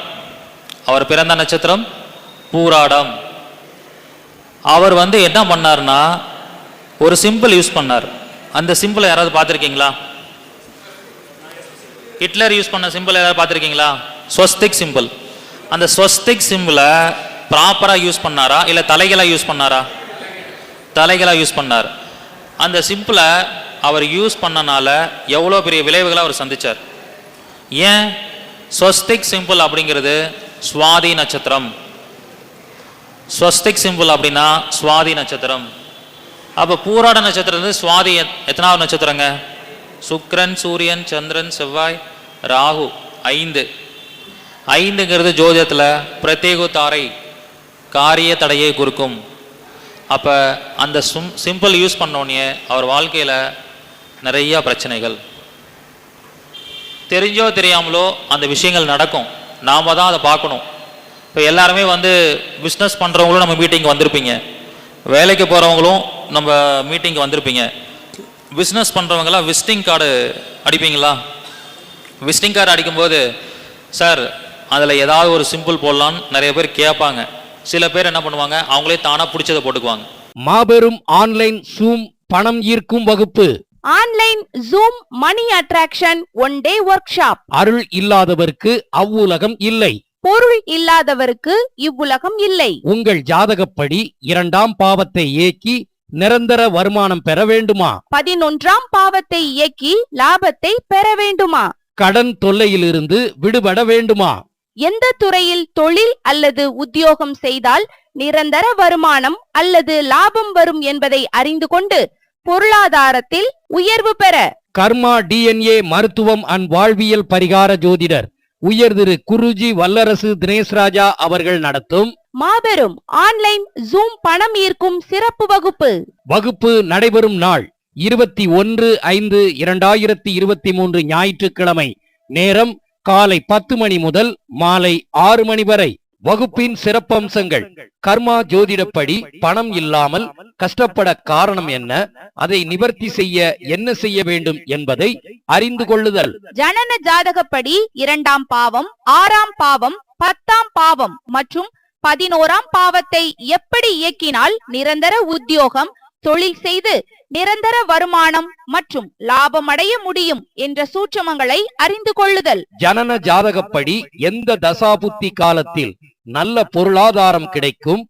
அவர் பிறந்த நட்சத்திரம் பூராடம். அவர் என்ன பண்ணார்னா ஒரு சிம்பிள் யூஸ் பண்ணார். அந்த சிம்பிளை யாராவது பார்த்துருக்கீங்களா? ஹிட்லர் யூஸ் பண்ண சிம்பிள் யாராவது பார்த்துருக்கீங்களா? ஸ்வஸ்திக் சிம்பிள். அந்த ஸ்வஸ்திக் சிம்பிளை ப்ராப்பராக யூஸ் பண்ணாரா இல்லை தலைகளாக யூஸ் பண்ணாரா? தலைகளாக யூஸ் பண்ணார். அந்த சிம்பிளை அவர் யூஸ் பண்ணனால எவ்வளோ பெரிய விளைவுகளை அவர் சந்தித்தார். ஏன்? ஸ்வஸ்திக் சிம்பிள் அப்படிங்கிறது சுவாதி நட்சத்திரம். ஸ்வஸ்திக் சிம்பிள் அப்படின்னா சுவாதி நட்சத்திரம். அப்போ பூராட நட்சத்திரம் சுவாதி எத்தனாவது நட்சத்திரங்க? சுக்கிரன், சூரியன், சந்திரன், செவ்வாய், ராகு, 5. 5ங்கிறது ஜோதிடத்தில் பிரத்யேக தாரை, காரிய தடையை குறிக்கும். அப்போ அந்த சிம்பிள் யூஸ் பண்ணோன்னே அவர் வாழ்க்கையில் நிறையா பிரச்சனைகள், தெரிஞ்சோ தெரியாமலோ அந்த விஷயங்கள் நடக்கும். நாம் தான் அதை பார்க்கணும். இப்போ எல்லாருமே பிஸ்னஸ் பண்ணுறவங்களும் நம்ம மீட்டிங் வந்திருப்பீங்க, வேலைக்கு போகிறவங்களும் நம்ம மீட்டிங் வந்திருப்பீங்க. பிஸ்னஸ் பண்ணுறவங்களாம் விசிட்டிங் கார்டு அடிப்பீங்களா? விசிட்டிங் கார்டு அடிக்கும்போது சார் அதில் ஏதாவது ஒரு சிம்பிள் போடலான்னு நிறைய பேர் கேட்பாங்க. சில பேர் என்ன பண்ணுவாங்க, அவங்களே தானாக பிடிச்சதை போட்டுக்குவாங்க. மாபெரும் ஆன்லைன் ஜூம் பணம் ஈர்க்கும் வகுப்பு. Online Zoom money attraction one day workshop. அருள் இல்லாதவருக்கு அவ்வுலகம் இல்லை, பொருள் இல்லாதவருக்கு இவ்வுலகம் இல்லை. உங்கள் ஜாதகப்படி 2ஆம் பாவத்தை இயக்கி நிரந்தர வருமானம் பெற வேண்டுமா? 11ஆம் பாவத்தை இயக்கி லாபத்தை பெற வேண்டுமா? கடன் தொல்லையிலிருந்து விடுபட வேண்டுமா? எந்த துறையில் தொழில் அல்லது உத்தியோகம் செய்தால் நிரந்தர வருமானம் அல்லது லாபம் வரும் என்பதை அறிந்து கொண்டு பொருளாதாரத்தில் உயர்வு பெற கர்மா டிஎன்ஏ மருத்துவம் அண்ட் வாழ்வியல் பரிகார ஜோதிடர் உயர் திரு குருஜி வல்லரசு தினேஷ்ராஜா அவர்கள் நடத்தும் மாபெரும் ஆன்லைன் ஜூம் பணம் ஈர்க்கும் சிறப்பு வகுப்பு. வகுப்பு நடைபெறும் நாள் 21/5/2023 ஞாயிற்றுக்கிழமை. நேரம் காலை 10 மணி முதல் மாலை 6 மணி வரை. வகுப்பின் சிறப்பம்சங்கள்: கர்மா ஜோதிடப்படி பணம் இல்லாமல் கஷ்டப்பட காரணம் என்ன, அதை நிவர்த்தி செய்ய என்ன செய்ய வேண்டும் என்பதை அறிந்து கொள்ளுதல். ஜனன ஜாதகப்படி 2ஆம் பாவம், 6ஆம் பாவம், 10ஆம் பாவம் மற்றும் 11ஆம் பாவத்தை எப்படி இயக்கினால் நிரந்தர உத்தியோகம், தொழில் செய்து நிரந்தர வருமானம் மற்றும் லாபம் அடைய முடியும் என்ற சூட்சமங்களை அறிந்து கொள்ளுதல். ஜனன ஜாதகப்படி எந்த தசாபுத்தி காலத்தில் நல்ல பொருளாதாரம் கிடைக்கும்,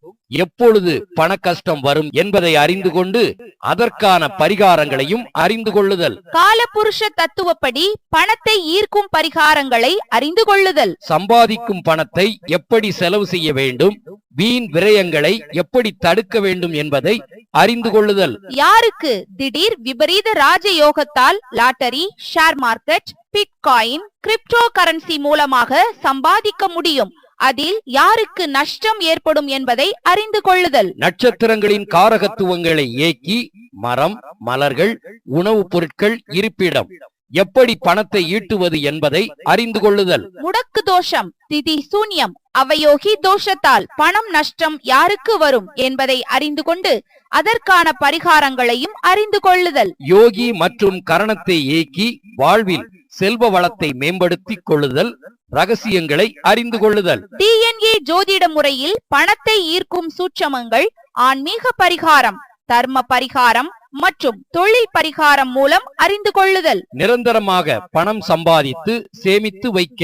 எப்பொழுது பண கஷ்டம் வரும் என்பதை அறிந்து கொண்டு அதற்கான பரிகாரங்களையும் அறிந்து கொள்ளுதல். காலபுருஷ தத்துவப்படி பணத்தை ஈர்க்கும் பரிகாரங்களை அறிந்து கொள்ளுதல். சம்பாதிக்கும் பணத்தை எப்படி செலவு செய்ய வேண்டும், வீண் விரயங்களை எப்படி தடுக்க வேண்டும் என்பதை அறிந்து கொள்ளுதல். யாருக்கு திடீர் விபரீத ராஜயோகத்தால் lottery, share market, bitcoin, crypto currency மூலமாக சம்பாதிக்க முடியும், அதில் யாருக்கு நஷ்டம் ஏற்படும் என்பதை அறிந்து கொள்ளுதல். நட்சத்திரங்களின் காரகத்துவங்களை இயக்கி மரம், மலர்கள், உணவுப் பொருட்கள், இருப்பிடம் எப்படி பணத்தை ஈட்டுவது என்பதை அறிந்து கொள்ளுதல். முடக்கு தோஷம், திதி சூன்யம், அவயோகி தோஷத்தால் பணம் நஷ்டம் யாருக்கு வரும் என்பதை அறிந்து கொண்டு அதற்கான பரிகாரங்களையும் அறிந்து கொள்ளுதல். யோகி மற்றும் கரணத்தை இயக்கி வாழ்வில் செல்வ வளத்தை மேம்படுத்திக் கொள்ளுதல், ரகசியங்களை அறிந்து கொள்ளுதல். டிஎன்ஏ ஜோதிட முறையில் பணத்தை ஈர்க்கும் சூட்சமங்கள், ஆன்மீக பரிகாரம், தர்ம பரிகாரம் மற்றும் தொழில் பரிகாரம் மூலம் அறிந்து கொள்ளுதல். நிரந்தரமாக பணம் சம்பாதித்து சேமித்து வைக்க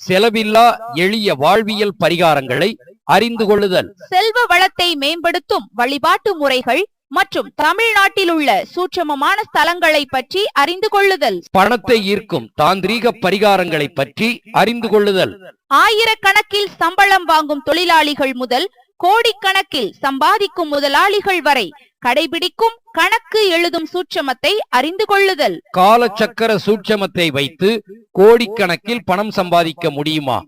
செலவில்லா எளிய வாழ்வியல் பரிகாரங்களை அறிந்து கொள்ளுதல். செல்வ வளத்தை மேம்படுத்தும் வழிபாட்டு முறைகள் மற்றும் தமிழ்நாட்டில் உள்ள சூட்சமமான ஸ்தலங்களை பற்றி அறிந்து கொள்ளுதல். பணத்தை ஈர்க்கும் தாந்திரீக பரிகாரங்களை பற்றி அறிந்து கொள்ளுதல். ஆயிரக்கணக்கில் சம்பளம் வாங்கும் தொழிலாளிகள் முதல் கோடிக்கணக்கில் சம்பாதிக்கும் முதலாளிகள் வரை கடைபிடிக்கும் கணக்கு எழுதும் சூட்சமத்தை அறிந்து கொள்ளுதல். காலச்சக்கர சூட்சமத்தை வைத்து கோடிக்கணக்கில் பணம் சம்பாதிக்க முடியுமா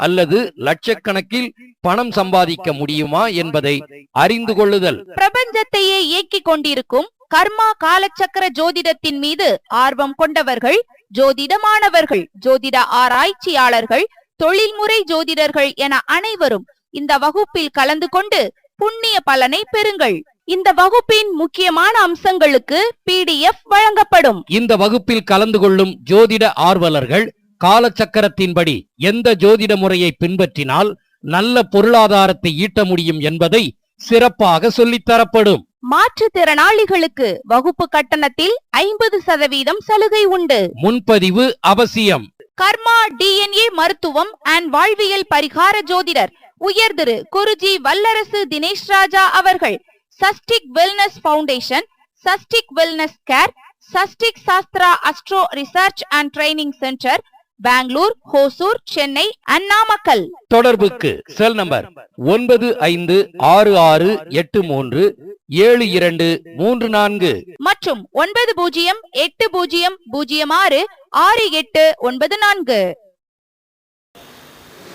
அல்லது லட்சக்கணக்கில் பணம் சம்பாதிக்க முடியுமா என்பதை அறிந்து கொள்ளுதல். பிரபஞ்சத்தையே இயக்கிக் கொண்டிருக்கும் கர்மா காலச்சக்கர ஜோதிடத்தின் மீது ஆர்வம் கொண்டவர்கள், ஜோதிடமானவர்கள், ஜோதிட ஆராய்ச்சியாளர்கள், தொழில்முறை ஜோதிடர்கள் என அனைவரும் இந்த வகுப்பில் கலந்து கொண்டு புண்ணிய பலனை பெறுங்கள். இந்த வகுப்பின் முக்கியமான அம்சங்களுக்கு PDF வழங்கப்படும். இந்த வகுப்பில் கலந்து கொள்ளும் ஜோதிட ஆர்வலர்கள் காலச்சக்கரத்தின்படி எந்த ஜோதிட முறையை பின்பற்றினால் நல்ல பொருளாதாரத்தை ஈட்ட முடியும் என்பதை சிறப்பாக சொல்லித்தரப்படும். மாற்றுத்திறனாளிகளுக்கு வகுப்பு கட்டணத்தில் 50% சலுகை உண்டு. முன்பதிவு அவசியம். கர்மா டிஎன்ஏ மருத்துவம் அண்ட் வாழ்வியல் பரிகார ஜோதிடர் உயர் திரு குருஜி வல்லரசு தினேஷ் ராஜா அவர்கள் Sastik wellness foundation, Sastik wellness care, Sastik Shastra astro research and training centre, Bangalore, Hosur, Chennai, Namakkal. தொடர்புக்கு செல் நம்பர் 9566837234 மற்றும் 9080066894.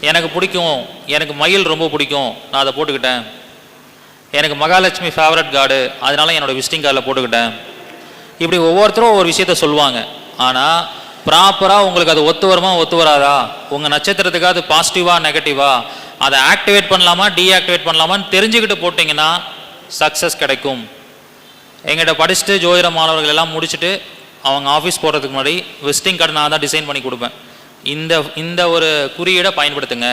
எனக்கு பிடிக்கும், எனக்கு மயில் ரொம்ப பிடிக்கும், நான் அதை போட்டுக்கிட்டேன். எனக்கு மகாலட்சுமி ஃபேவரட் கார்டு, அதனால என்னோட விசிட்டிங் கார்டில் போட்டுக்கிட்டேன். இப்படி ஒவ்வொருத்தரும் ஒவ்வொரு விஷயத்த சொல்லுவாங்க. ஆனால் ப்ராப்பராக உங்களுக்கு அது ஒத்து வருமா ஒத்து வராதா, உங்கள் நட்சத்திரத்துக்கு அது பாசிட்டிவா நெகட்டிவா, அதை ஆக்டிவேட் பண்ணலாமா டீஆக்டிவேட் பண்ணலாமான்னு தெரிஞ்சுக்கிட்டு போட்டிங்கன்னா சக்ஸஸ் கிடைக்கும். எங்கிட்ட படிச்சுட்டு ஜோதிட மாணவர்கள் எல்லாம் முடிச்சுட்டு அவங்க ஆஃபீஸ் போகிறதுக்கு முன்னாடி விசிட்டிங் கார்டு நான் தான் டிசைன் பண்ணி கொடுப்பேன். இந்த ஒரு குறியீடை பயன்படுத்துங்க,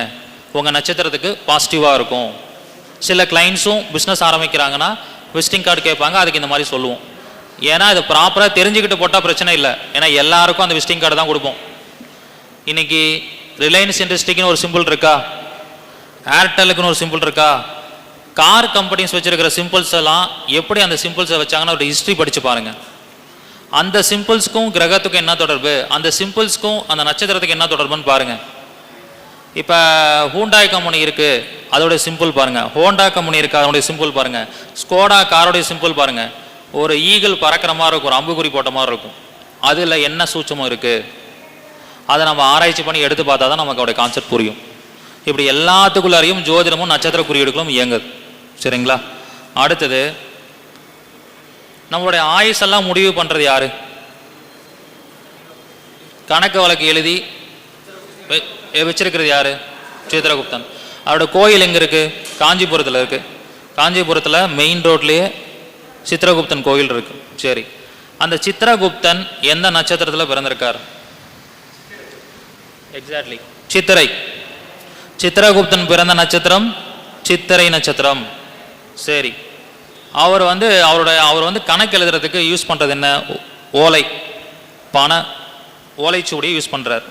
உங்கள் நட்சத்திரத்துக்கு பாசிட்டிவாக இருக்கும். சில கிளைண்ட்ஸும் பிஸ்னஸ் ஆரம்பிக்கிறாங்கன்னா விசிட்டிங் கார்டு கேட்பாங்க, அதுக்கு இந்த மாதிரி சொல்லுவோம். ஏன்னா இது ப்ராப்பராக தெரிஞ்சுக்கிட்டு போட்டால் பிரச்சனை இல்லை. ஏன்னா எல்லாருக்கும் அந்த விசிட்டிங் கார்டு தான் கொடுப்போம். இன்னைக்கு ரிலையன்ஸ் இண்டஸ்ட்ரிக்குன்னு ஒரு சிம்பிள் இருக்கா, ஏர்டெல்லுக்குன்னு ஒரு சிம்பிள் இருக்கா, கார் கம்பெனிஸ் வச்சிருக்கிற சிம்பிள்ஸ் எல்லாம் எப்படி அந்த சிம்பிள்ஸை வச்சாங்கன்னா ஒரு ஹிஸ்ட்ரி படித்து பாருங்க. அந்த சிம்பிள்ஸ்க்கும் கிரகத்துக்கும் என்ன தொடர்பு, அந்த சிம்பிள்ஸ்க்கும் அந்த நட்சத்திரத்துக்கு என்ன தொடர்புன்னு பாருங்க. இப்போ ஹூண்டாய் கம்பெனி இருக்கு, அதோடைய சிம்பிள் பாருங்க. ஹோண்டா கம்பெனி இருக்கு, அதோடைய சிம்பிள் பாருங்க. ஸ்கோடா காரோடைய சிம்பிள் பாருங்க. ஒரு ஈகிள் பறக்கிற மாதிரி இருக்கும், ஒரு அம்புக்குறி போட்ட மாதிரி இருக்கும். அதில் என்ன சூட்சமும் இருக்கு, அதை நம்ம ஆராய்ச்சி பண்ணி எடுத்து பார்த்தா தான் நமக்கு அவருடைய கான்செப்ட் புரியும். இப்படி எல்லாத்துக்குள்ளாரையும் ஜோதிடமும் நட்சத்திர குறியீடுகளும் இயங்குது. சரிங்களா? அடுத்தது நம்மளுடைய ஆயுசெல்லாம் முடிவு பண்றது யாரு? கணக்கு வழக்கு எழுதி வச்சிருக்கிறது யாரு? சித்திரகுப்தன். அவரோட கோயில் எங்க இருக்கு? காஞ்சிபுரத்தில் இருக்கு. காஞ்சிபுரத்தில் மெயின் ரோட்லயே சித்திரகுப்தன் கோயில் இருக்கு. சரி, அந்த சித்திரகுப்தன் எந்த நட்சத்திரத்தில் பிறந்திருக்கார்? எக்ஸாக்ட்லி சித்திரை. சித்திரகுப்தன் பிறந்த நட்சத்திரம் சித்திரை நட்சத்திரம். சரி, அவர் வந்து கணக்கு எழுதுறதுக்கு யூஸ் பண்றது என்ன? ஓலை, பண ஓலைச்சுவடியை யூஸ் பண்றார்.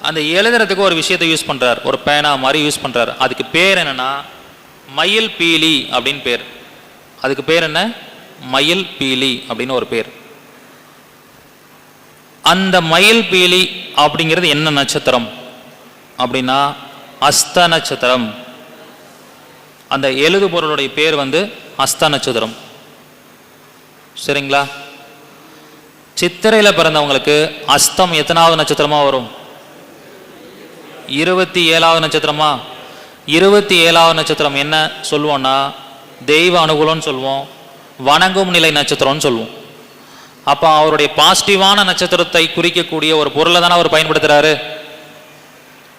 அந்த எழுதுறதுக்கு ஒரு விஷயத்தை யூஸ் பண்றார், ஒரு பேனா மாதிரி யூஸ் பண்றார். அதுக்கு பேர் என்னன்னா மயில் பீலி அப்படின்னு பேர். அதுக்கு பேர் என்ன? மயில் பீலி அப்படின்னு ஒரு பேர். அந்த மயில் பீலி அப்படிங்கிறது என்ன நட்சத்திரம் அப்படின்னா அஸ்த நட்சத்திரம். அந்த எழுது பொருளுடைய பேர் வந்து அஸ்த நட்சத்திரம். சரிங்களா? சித்திரையில் பிறந்தவங்களுக்கு அஸ்தம் எத்தனாவது நட்சத்திரமா வரும்? 27வது நட்சத்திரமா? 27வது நட்சத்திரம் என்ன சொல்லுவோம்னா தெய்வ அனுகூலம்னு சொல்லுவோம், வணங்கும் நிலை நட்சத்திரம்னு சொல்லுவோம். அப்போ அவருடைய பாசிட்டிவான நட்சத்திரத்தை குறிக்கக்கூடிய ஒரு பொருளை தானே அவர் பயன்படுத்துறாரு.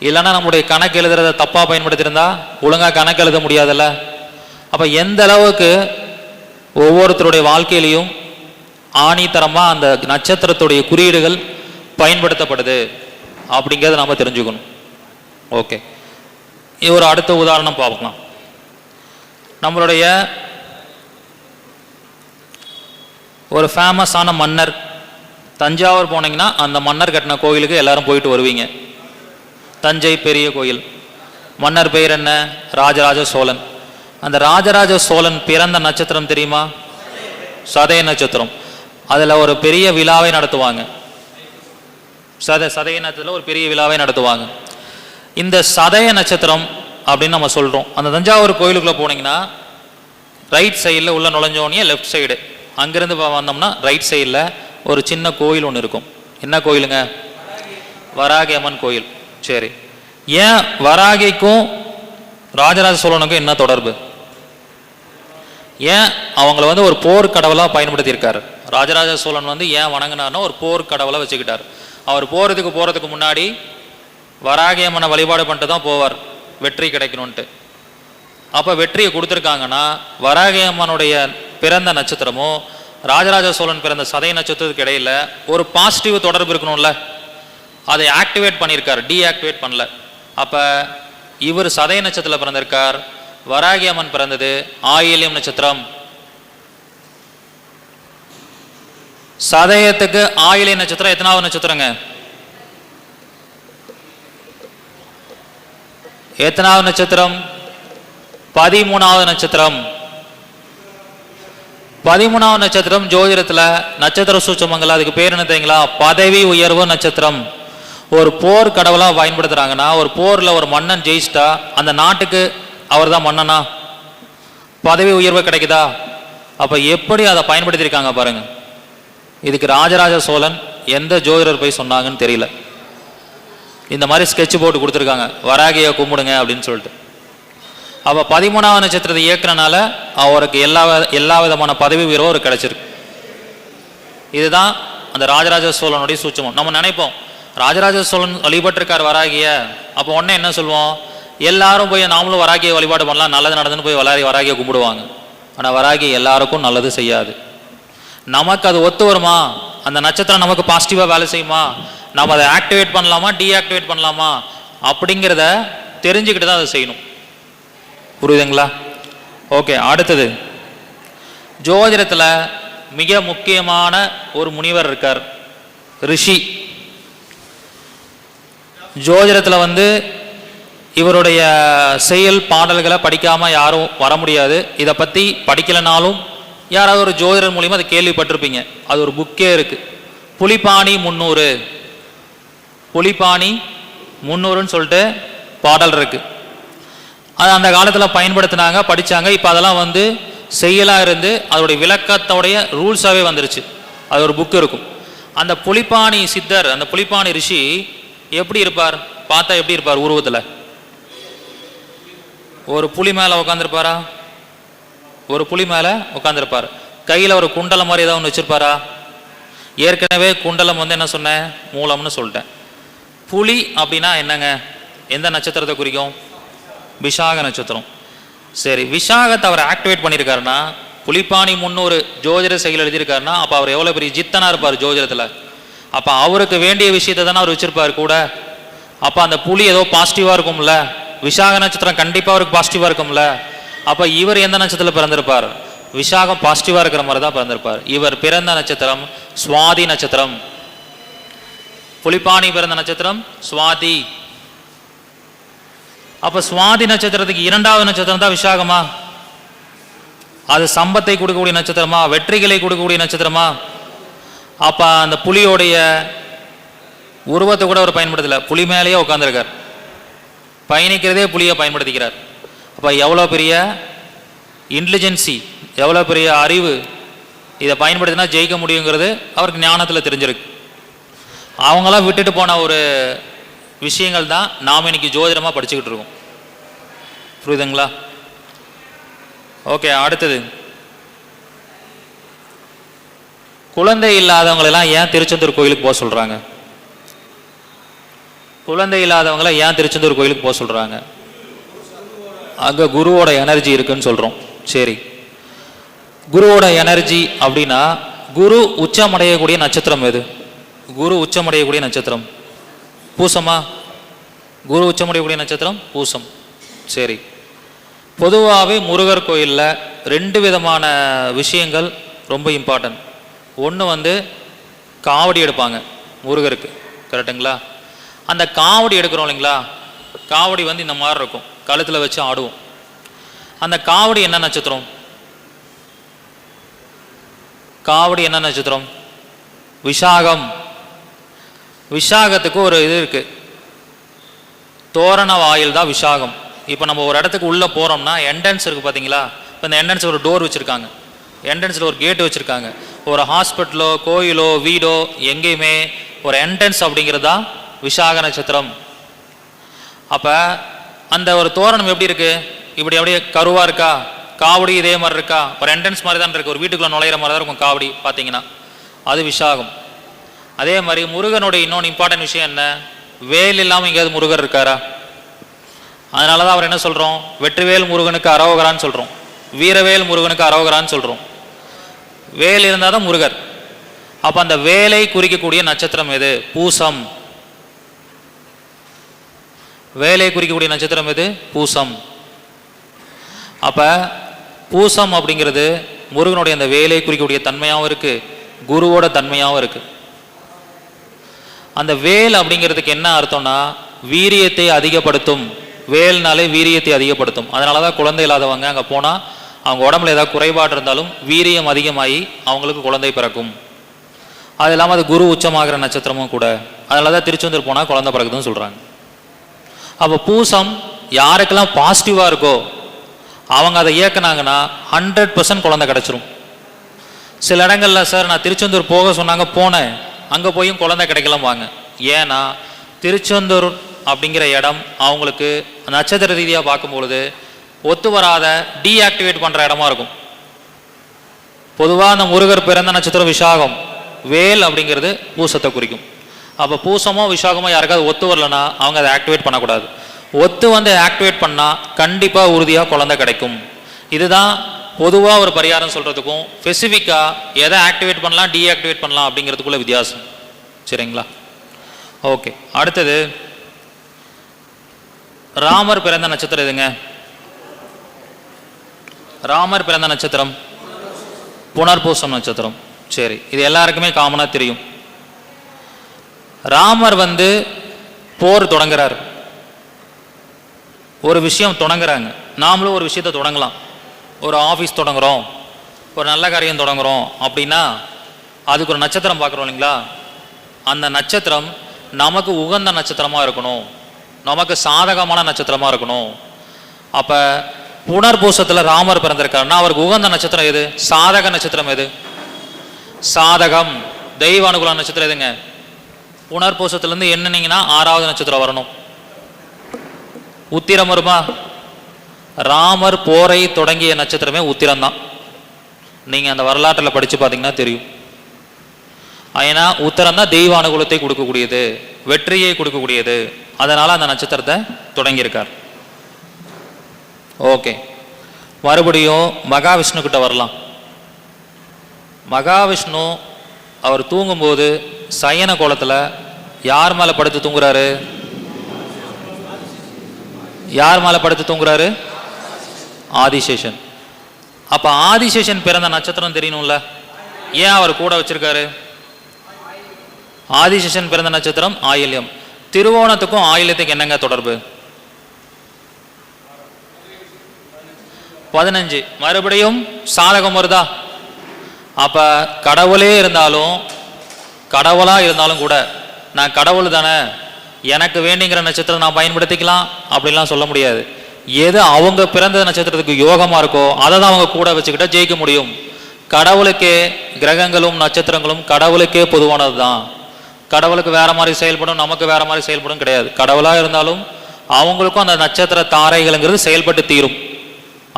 இல்லைன்னா நம்முடைய கணக்கு எழுதுறத தப்பா பயன்படுத்தியிருந்தா ஒழுங்கா கணக்கு எழுத முடியாதுல்ல. அப்ப எந்த அளவுக்கு ஒவ்வொருத்தருடைய வாழ்க்கையிலையும் ஆணித்தரமா அந்த நட்சத்திரத்துடைய குறியீடுகள் பயன்படுத்தப்படுது அப்படிங்கிறத நாம தெரிஞ்சுக்கணும். ஓகே, இது ஒரு அடுத்த உதாரணம் பார்க்கலாம். நம்மளுடைய ஒரு ஃபேமஸான மன்னர், தஞ்சாவூர் போனீங்கன்னா அந்த மன்னர் கட்டின கோயிலுக்கு எல்லாரும் போயிட்டு வருவீங்க. தஞ்சை பெரிய கோயில். மன்னர் பெயர் என்ன? ராஜராஜ சோழன். அந்த ராஜராஜ சோழன் பிறந்த நட்சத்திரம் தெரியுமா? சதய நட்சத்திரம். அதில் ஒரு பெரிய விழாவை நடத்துவாங்க. சதய நட்சத்திரத்தில் ஒரு பெரிய விழாவை நடத்துவாங்க. இந்த சதய நட்சத்திரம் அப்படின்னு நம்ம சொல்கிறோம். அந்த தஞ்சாவூர் கோயிலுக்குள்ளே போனீங்கன்னா ரைட் சைடில் உள்ள நுழைஞ்சோடனே லெஃப்ட் சைடு அங்கேருந்து வந்தோம்னா ரைட் சைடில் ஒரு சின்ன கோயில் ஒன்று இருக்கும். என்ன கோயிலுங்க? வராகி அம்மன் கோயில். சரி, ஏன் வராகிக்கும் ராஜராஜ சோழனுக்கும் என்ன தொடர்பு? ஏன் அவங்கள வந்து ஒரு போர் கடவுளாக பயன்படுத்தியிருக்காரு? ராஜராஜ சோழன் வந்து ஏன் வணங்கினார்னா ஒரு போர் கடவுளை வச்சுக்கிட்டார். அவர் போகிறதுக்கு முன்னாடி வராகி அம்மனை வழிபாடு பண்ணிட்டு தான் போவார், வெற்றி கிடைக்கணும்ன்ட்டு. அப்போ வெற்றியை கொடுத்துருக்காங்கன்னா வராகி அம்மனுடைய பிறந்த நட்சத்திரமும் ராஜராஜ சோழன் பிறந்த சதய நட்சத்திரத்துக்கு இடையில ஒரு பாசிட்டிவ் தொடர்பு இருக்கணும்ல. அதை ஆக்டிவேட் பண்ணியிருக்கார், டீஆக்டிவேட் பண்ணல. அப்போ இவர் சதய நட்சத்திரத்தில் பிறந்திருக்கார், வராகி அம்மன் பிறந்தது ஆயில்யம் நட்சத்திரம். சதயத்துக்கு ஆயில்ய நட்சத்திரம் எத்தனாவது நட்சத்திரங்க? எத்தனாவது நட்சத்திரம்? 13வது நட்சத்திரம். 13வது நட்சத்திரம் ஜோதிடத்துல நட்சத்திர சூட்சமங்கள். அதுக்கு பேர் என்ன தெரியுங்களா? பதவி உயர்வு நட்சத்திரம். ஒரு போர் கடவுளா பயன்படுத்துறாங்கன்னா, ஒரு போர்ல ஒரு மன்னன் ஜெயிச்சிட்டா அந்த நாட்டுக்கு அவர் தான் மன்னனா? பதவி உயர்வு கிடைக்குதா? அப்ப எப்படி அதை பயன்படுத்தியிருக்காங்க பாருங்க. இதுக்கு ராஜராஜ சோழன் எந்த ஜோதிடர் போய் சொன்னாங்கன்னு தெரியல. இந்த மாதிரி ஸ்கெட்ச் போட்டு கொடுத்துருக்காங்க, வராகியை கும்பிடுங்க அப்படின்னு சொல்லிட்டு. அப்போ 13வது நட்சத்திரத்தை இயக்குறனால அவருக்கு எல்லா விதமான பதவி உயர்வும் அவருக்கு கிடைச்சிருக்கு. இதுதான் அந்த ராஜராஜ சோழனுடைய சூட்சமம். நம்ம நினைப்போம் ராஜராஜ சோழன் வழிபட்டிருக்கார் வராகிய, அப்போ உடனே என்ன சொல்லுவோம்? எல்லாரும் போய் நாமளும் வராகியை வழிபாடு பண்ணலாம், நல்லது நடந்துன்னு போய் வராகியை கும்பிடுவாங்க. ஆனால் வராகி எல்லாருக்கும் நல்லது செய்யாது. நமக்கு அது ஒத்து வருமா? அந்த நட்சத்திரம் நமக்கு பாசிட்டிவாக வேலை செய்யுமா? நம்ம அதை ஆக்டிவேட் பண்ணலாமா, டீஆக்டிவேட் பண்ணலாமா அப்படிங்கிறத தெரிஞ்சுக்கிட்டு தான் அதை செய்யணும். புரியுதுங்களா? ஓகே, அடுத்தது ஜோதிடத்தில் மிக முக்கியமான ஒரு முனிவர் இருக்கார், ரிஷி. ஜோதிடத்தில் வந்து இவருடைய செயல் பாடல்களை படிக்காமல் யாரும் வர முடியாது. இதை பற்றி படிக்கலைனாலும் யாராவது ஒரு ஜோதிடர் மூலியமாக அதை கேள்விப்பட்டிருப்பீங்க. அது ஒரு புக்கே இருக்குது, புலிப்பாணி 300. புலிப்பாணி 300ன்னு சொல்லிட்டு பாடல் இருக்குது. அது அந்த காலத்தில் பயன்படுத்தினாங்க, படித்தாங்க. இப்போ அதெல்லாம் வந்து செயலாக இருந்து அதோடைய விளக்கத்தோடைய ரூல்ஸாகவே வந்துருச்சு. அது ஒரு புக்கு இருக்கும். அந்த புலிப்பாணி சித்தர், அந்த புலிப்பாணி ரிஷி எப்படி இருப்பார்? பார்த்தா எப்படி இருப்பார் உருவத்தில்? ஒரு புலி மேலே உட்காந்துருப்பாரா? ஒரு புலி மேலே உட்காந்துருப்பார். கையில் ஒரு குண்டலம் மாதிரி ஏதாவது ஒன்று வச்சுருப்பாரா? ஏற்கனவே குண்டலம் வந்து என்ன சொன்னேன், மூலம்னு சொல்லிட்டேன். புலி அப்படின்னா என்னங்க, எந்த நட்சத்திரத்தை குறிக்கும்? விஷாக நட்சத்திரம். சரி, விஷாகத்தை அவர் ஆக்டிவேட் பண்ணியிருக்காருன்னா, புலிப்பாணி முன்னூறு ஜோதிட செயல் எழுதியிருக்காருன்னா, அப்போ அவர் எவ்வளோ பெரிய ஜித்தனாக இருப்பார் ஜோதிடத்தில். அப்போ அவருக்கு வேண்டிய விஷயத்தை தானே அவர் வச்சிருப்பார் கூட. அப்போ அந்த புலி ஏதோ பாசிட்டிவாக இருக்கும்ல, விஷாக நட்சத்திரம் கண்டிப்பாக அவருக்கு பாசிட்டிவாக இருக்கும்ல. அப்போ இவர் எந்த நட்சத்திரத்தில் பிறந்திருப்பார்? விஷாகம் பாசிட்டிவாக இருக்கிற மாதிரி தான் பிறந்திருப்பார். இவர் பிறந்த நட்சத்திரம் சுவாதி நட்சத்திரம். புலிப்பாணி பிறந்த நட்சத்திரம் சுவாதி. அப்ப சுவாதி நட்சத்திரத்துக்கு இரண்டாவது நட்சத்திரம் தான் விஷாகமா? அது சம்பத்தை கொடுக்கக்கூடிய நட்சத்திரமா, வெற்றிகளை கொடுக்கக்கூடிய நட்சத்திரமா? அப்ப அந்த புலியோடைய உருவத்தை கூட அவர் பயன்படுத்தல, புலி மேலேயே உட்கார்ந்துருக்கார், பயணிக்கிறதே புலியை பயன்படுத்திக்கிறார். அப்ப எவ்வளவு பெரிய இன்டெலிஜென்சி, எவ்வளவு பெரிய அறிவு, இதை பயன்படுத்தினா ஜெயிக்க முடியுங்கிறது அவருக்கு ஞானத்தில் தெரிஞ்சிருக்கு. அவங்களாம் விட்டுட்டு போன ஒரு விஷயங்கள் தான் நாம் இன்னைக்கு ஜோதிடமாக படிச்சுக்கிட்டு இருக்கோம். புரியுதுங்களா? ஓகே, அடுத்தது குழந்தை இல்லாதவங்களெல்லாம் ஏன் திருச்செந்தூர் கோயிலுக்கு போக சொல்கிறாங்க? குழந்தை இல்லாதவங்களை ஏன் திருச்செந்தூர் கோயிலுக்கு போக சொல்கிறாங்க? அங்கே குருவோட எனர்ஜி இருக்குன்னு சொல்கிறோம். சரி, குருவோட எனர்ஜி அப்படின்னா குரு உச்சமடையக்கூடிய நட்சத்திரம் எது? குரு உச்சமடையக்கூடிய நட்சத்திரம் பூசமா? குரு உச்சமடையக்கூடிய நட்சத்திரம் பூசம். சரி, பொதுவாகவே முருகர் கோயிலில் ரெண்டு விதமான விஷயங்கள் ரொம்ப இம்பார்ட்டன்ட். ஒன்று வந்து காவடி எடுப்பாங்க முருகருக்கு, கரெக்டுங்களா? அந்த காவடி எடுக்கிறோம் இல்லைங்களா, காவடி வந்து இந்த மாதிரி இருக்கும், கழுத்தில் வச்சு ஆடுவோம். அந்த காவடி என்ன நட்சத்திரம்? காவடி என்ன நட்சத்திரம்? விஷாகம். விஷாகத்துக்கு ஒரு இது இருக்கு, தோரண வாயில் தான் விஷாகம். இப்போ நம்ம ஒரு இடத்துக்கு உள்ளே போகிறோம்னா என்ட்ரன்ஸ் இருக்குது பார்த்தீங்களா? இப்போ இந்த என்ட்ரன்ஸ் ஒரு டோர் வச்சுருக்காங்க, என்ட்ரன்ஸில் ஒரு கேட்டு வச்சுருக்காங்க. ஒரு ஹாஸ்பிட்டலோ கோயிலோ வீடோ எங்கேயுமே ஒரு என்ட்ரன்ஸ் அப்படிங்கிறது தான் விஷாக நட்சத்திரம். அப்போ அந்த ஒரு தோரணம் எப்படி இருக்குது? இப்படி அப்படியே கருவாக இருக்கா? காவடி இதே மாதிரி இருக்கா? ஒரு என்ட்ரன்ஸ் மாதிரி தான் இருக்குது, ஒரு வீட்டுக்குள்ளே நுழையிற மாதிரி தான் இருக்கும் காவடி பார்த்தீங்கன்னா, அது விஷாகம். அதே மாதிரி முருகனுடைய இன்னொன்று இம்பார்ட்டன்ட் விஷயம் என்ன? வேல் இல்லாமல் எங்கேயாவது முருகர் இருக்காரா? அதனால தான் அவர் என்ன சொல்கிறோம், வெற்றிவேல் முருகனுக்கு அரோகரான்னு சொல்கிறோம், வீரவேல் முருகனுக்கு அரோகரான்னு சொல்கிறோம். வேல் இருந்தால் தான் முருகர். அப்போ அந்த வேலை குறிக்கக்கூடிய நட்சத்திரம் எது? பூசம். வேலை குறிக்கக்கூடிய நட்சத்திரம் எது? பூசம். அப்போ பூசம் அப்படிங்கிறது முருகனுடைய அந்த வேலை குறிக்கக்கூடிய தன்மையாகவும் இருக்குது, குருவோட தன்மையாகவும் இருக்குது. அந்த வேல் அப்படிங்கிறதுக்கு என்ன அர்த்தம்னா வீரியத்தை அதிகப்படுத்தும். வேல்னாலே வீரியத்தை அதிகப்படுத்தும். அதனால தான் குழந்தை இல்லாதவங்க அங்கே போனால் அவங்க உடம்புல ஏதாவது குறைபாடு இருந்தாலும் வீரியம் அதிகமாகி அவங்களுக்கு குழந்தை பிறக்கும். அது இல்லாமல் அது குரு உச்சமாகிற நட்சத்திரமும் கூட. அதனால தான் திருச்செந்தூர் போனால் குழந்தை பிறகுதுன்னு சொல்கிறாங்க. அப்போ பூசம் யாருக்கெல்லாம் பாசிட்டிவாக இருக்கோ அவங்க அதை இயக்குனாங்கன்னா 100% குழந்தை கிடச்சிரும். சில இடங்களில் சார் நான் திருச்செந்தூர் போக சொன்னாங்க, போனேன், அங்கே போயும் குழந்தை கிடைக்கலாம் வாங்க. ஏன்னா திருச்செந்தூர் அப்படிங்கிற இடம் அவங்களுக்கு நட்சத்திர ரீதியாக பார்க்கும்பொழுது ஒத்து வராத டீஆக்டிவேட் பண்ணுற இடமா இருக்கும். பொதுவாக அந்த முருகர் பிறந்த நட்சத்திரம் விஷாகம், வேல் அப்படிங்கிறது பூசத்தை குறிக்கும். அப்போ பூசமோ விஷாகமோ யாருக்காவது ஒத்து வரலன்னா அவங்க அதை ஆக்டிவேட் பண்ணக்கூடாது. ஒத்து வந்து ஆக்டிவேட் பண்ணால் கண்டிப்பாக உறுதியாக குழந்தை கிடைக்கும். இதுதான் பொதுவாக ஒரு பரிகாரம் சொல்கிறதுக்கும் ஸ்பெசிஃபிக்காக எதை ஆக்டிவேட் பண்ணலாம் டீஆக்டிவேட் பண்ணலாம் அப்படிங்கிறதுக்குள்ள வித்தியாசம். சரிங்களா? ஓகே, அடுத்தது ராமர் பிறந்த நட்சத்திரம் எதுங்க? ராமர் பிறந்த நட்சத்திரம் புனர்பூசம் நட்சத்திரம். சரி, இது எல்லாருக்குமே காமனாக தெரியும். ராமர் வந்து போர் தொடங்குறார், ஒரு விஷயம் தொடங்குறாங்க. நாமளும் ஒரு விஷயத்தை தொடங்கலாம், ஒரு ஆஃபீஸ் தொடங்குகிறோம், ஒரு நல்ல காரியம் தொடங்குகிறோம் அப்படின்னா அதுக்கு ஒரு நட்சத்திரம் பார்க்குறோம் இல்லைங்களா? அந்த நட்சத்திரம் நமக்கு உகந்த நட்சத்திரமாக இருக்கணும், நமக்கு சாதகமான நட்சத்திரமாக இருக்கணும். அப்போ புனர்பூசத்தில் ராமர் பிறந்திருக்காருன்னா அவருக்கு உகந்த நட்சத்திரம் எது? சாதக நட்சத்திரம் எது? சாதகம். தெய்வ அனுகூல நட்சத்திரம் எதுங்க? புனர்பூசத்துலேருந்து எண்ணினீங்கன்னா 6வது நட்சத்திரம் வரணும். உத்திரம் வருமா? ராமர் போரை தொடங்கிய நட்சத்திரமே உத்திரம் தான். நீங்கள் அந்த வரலாற்றில் படித்து பார்த்தீங்கன்னா தெரியும். ஏன்னா உத்தரம் தான் தெய்வ அனுகூலத்தை கொடுக்கக்கூடியது, வெற்றியை கொடுக்கக்கூடியது. அதனால் அந்த நட்சத்திரத்தை தொடங்கியிருக்கார். ஓகே, மறுபடியும் மகாவிஷ்ணு கிட்ட வரலாம். மகாவிஷ்ணு அவர் தூங்கும்போது சயன கோலத்தில் யார் மேலே படுத்து தூங்குறாரு? யார் மேலே படுத்து தூங்குறாரு? ஆதிசேஷன். அப்போ ஆதிசேஷன் பிறந்த நட்சத்திரம் தெரியணும்ல, ஏன் அவர் கூட வச்சிருக்காரு? ஆதிசேஷன் பிறந்த நட்சத்திரம் ஆயில்யம். திருவோணத்துக்கும் ஆயில்யத்துக்கும் என்னங்க தொடர்பு? 15. மறுபடியும் சாதகம் வருதா? அப்ப கடவுளே இருந்தாலும், கடவுளா இருந்தாலும் கூட நான் கடவுள் தானே, எனக்கு வேண்டிங்கிற நட்சத்திரம் நான் பயன்படுத்திக்கலாம் அப்படின்லாம் சொல்ல முடியாது. எது அவங்க பிறந்த நட்சத்திரத்துக்கு யோகமா இருக்கோ அதை தான் அவங்க கூட வச்சுக்கிட்டா ஜெயிக்க முடியும். கடவுளுக்கே கிரகங்களும் நட்சத்திரங்களும் கடவுளுக்கே பொதுவானது தான். கடவுளுக்கு வேற மாதிரி செயல்படும், நமக்கு வேற மாதிரி செயல்படும் கிடையாது. கடவுளா இருந்தாலும் அவங்களுக்கும் அந்த நட்சத்திர தாரைகள்ங்கிறது செயல்பட்டு தீரும்.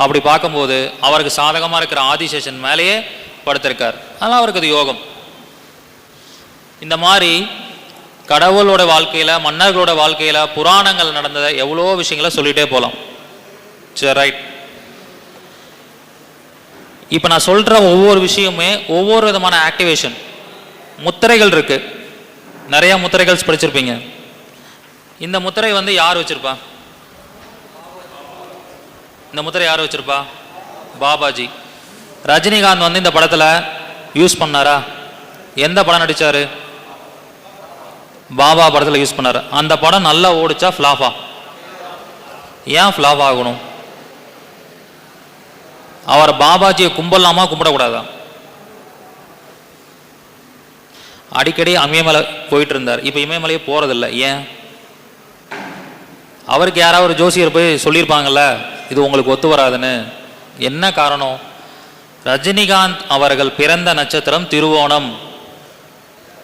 அப்படி பார்க்கும்போது அவருக்கு சாதகமா இருக்கிற ஆதிசேஷன் மேலேயே படுத்திருக்கார். அதனால அவருக்கு அது யோகம். இந்த மாதிரி கடவுளோட வாழ்க்கையில, மன்னர்களோட வாழ்க்கையில, புராணங்கள் நடந்த எவ்வளோ விஷயங்களை சொல்லிட்டே போகலாம். சரி, ரைட். இப்போ நான் சொல்ற ஒவ்வொரு விஷயமே ஒவ்வொரு விதமான ஆக்டிவேஷன் முத்திரைகள் இருக்கு. நிறைய முத்திரைகள் படிச்சிருப்பீங்க. இந்த முத்திரை வந்து யார் வச்சிருப்பா? இந்த முத்திரை யார் வச்சிருப்பா? பாபாஜி. ரஜினிகாந்த் வந்து இந்த படத்துல யூஸ் பண்ணாரா? எந்த படம் நடிச்சாரு? பாபா படத்துல யூஸ் பண்ணாரு. அந்த படம் நல்லா ஓடிச்சா ஃபிளாஃபா? ஏன் ஃபிளாப் ஆகணும்? அவர் பாபாஜியை கும்பிடலாமா கும்பிடக்கூடாதா? அடிக்கடி இமயமலை போயிட்டு இருந்தார். இப்போ இமயமலையே போறதில்லை. ஏன்? அவருக்கு யாராவது ஒரு ஜோசியர் போய் சொல்லியிருப்பாங்கல்ல இது உங்களுக்கு ஒத்து வராதுன்னு. என்ன காரணம்? ரஜினிகாந்த் அவர்கள் பிறந்த நட்சத்திரம் திருவோணம்.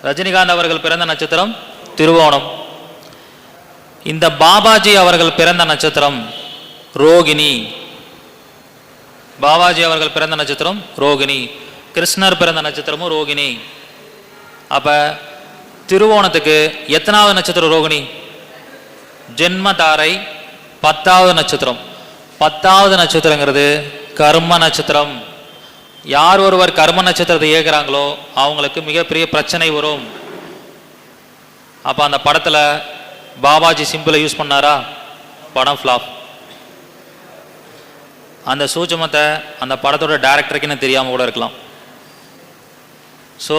ரஜினிகாந்த் அவர்கள் பிறந்த நட்சத்திரம் திருவோணம். இந்த பாபாஜி அவர்கள் பிறந்த நட்சத்திரம் ரோகிணி. பாபாஜி அவர்கள் பிறந்த நட்சத்திரம் ரோகிணி. கிருஷ்ணர் பிறந்த நட்சத்திரமும் ரோகிணி. அப்ப திருவோணத்துக்கு எத்தனாவது நட்சத்திரம் ரோகிணி? ஜென்மதாரை 10வது நட்சத்திரம். 10வது நட்சத்திரங்கிறது கர்ம நட்சத்திரம். யார் ஒருவர் கர்ம நட்சத்திரத்தை இயக்குறாங்களோ அவங்களுக்கு மிகப்பெரிய பிரச்சனை வரும். அப்ப அந்த படத்துல பாபாஜி சிம்பிளை யூஸ் பண்ணாரா? படம் ஃபிளாப். அந்த சூட்சமத்தை அந்த படத்தோட டைரக்டருக்குன்னு தெரியாம கூட இருக்கலாம். ஸோ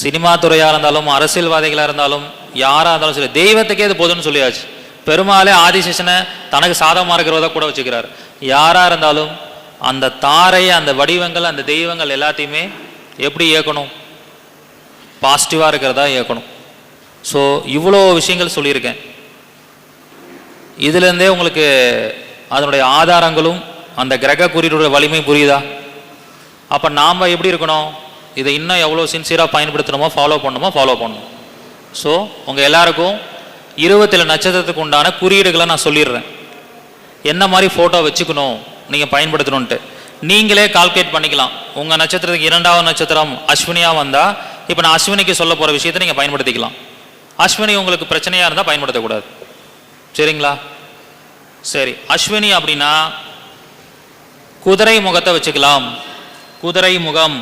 சினிமா துறையாக இருந்தாலும் அரசியல்வாதிகளாக இருந்தாலும் யாராக இருந்தாலும் சரி, தெய்வத்துக்கே இது போதும்னு சொல்லியாச்சு. பெருமாளே ஆதிசேஷனை தனக்கு சாதகமாக இருக்கிறத கூட வச்சுக்கிறார். யாராக இருந்தாலும் அந்த தாரை, அந்த வடிவங்கள், அந்த தெய்வங்கள் எல்லாத்தையுமே எப்படி இயக்கணும்? பாசிட்டிவாக இருக்கிறதா இயக்கணும். ஸோ இவ்வளோ விஷயங்கள் சொல்லியிருக்கேன். இதுலேருந்தே உங்களுக்கு அதனுடைய ஆதாரங்களும் அந்த கிரக குறியீடுடைய வலிமை புரியுதா? அப்போ நாம் எப்படி இருக்கணும்? இதை இன்னும் எவ்வளோ சின்சியராக பயன்படுத்தணுமோ, ஃபாலோ பண்ணணும். ஸோ உங்கள் எல்லாருக்கும் 27 நட்சத்திரத்துக்கு உண்டான குறியீடுகளை நான் சொல்லிடுறேன். என்ன மாதிரி ஃபோட்டோ வச்சுக்கணும் நீங்கள் பயன்படுத்தணுன்ட்டு நீங்களே கால்குலேட் பண்ணிக்கலாம். உங்கள் நட்சத்திரத்துக்கு 2வது நட்சத்திரம் அஸ்வினியாக வந்தால் இப்போ நான் அஸ்வினிக்கு சொல்ல போகிற விஷயத்தை நீங்கள் பயன்படுத்திக்கலாம். அஸ்வினி உங்களுக்கு பிரச்சனையாக இருந்தால் பயன்படுத்தக்கூடாது. சரிங்களா? சரி, அஸ்வினி அப்படின்னா குதிரை முகத்தை வச்சுக்கலாம். குதிரை முகம்.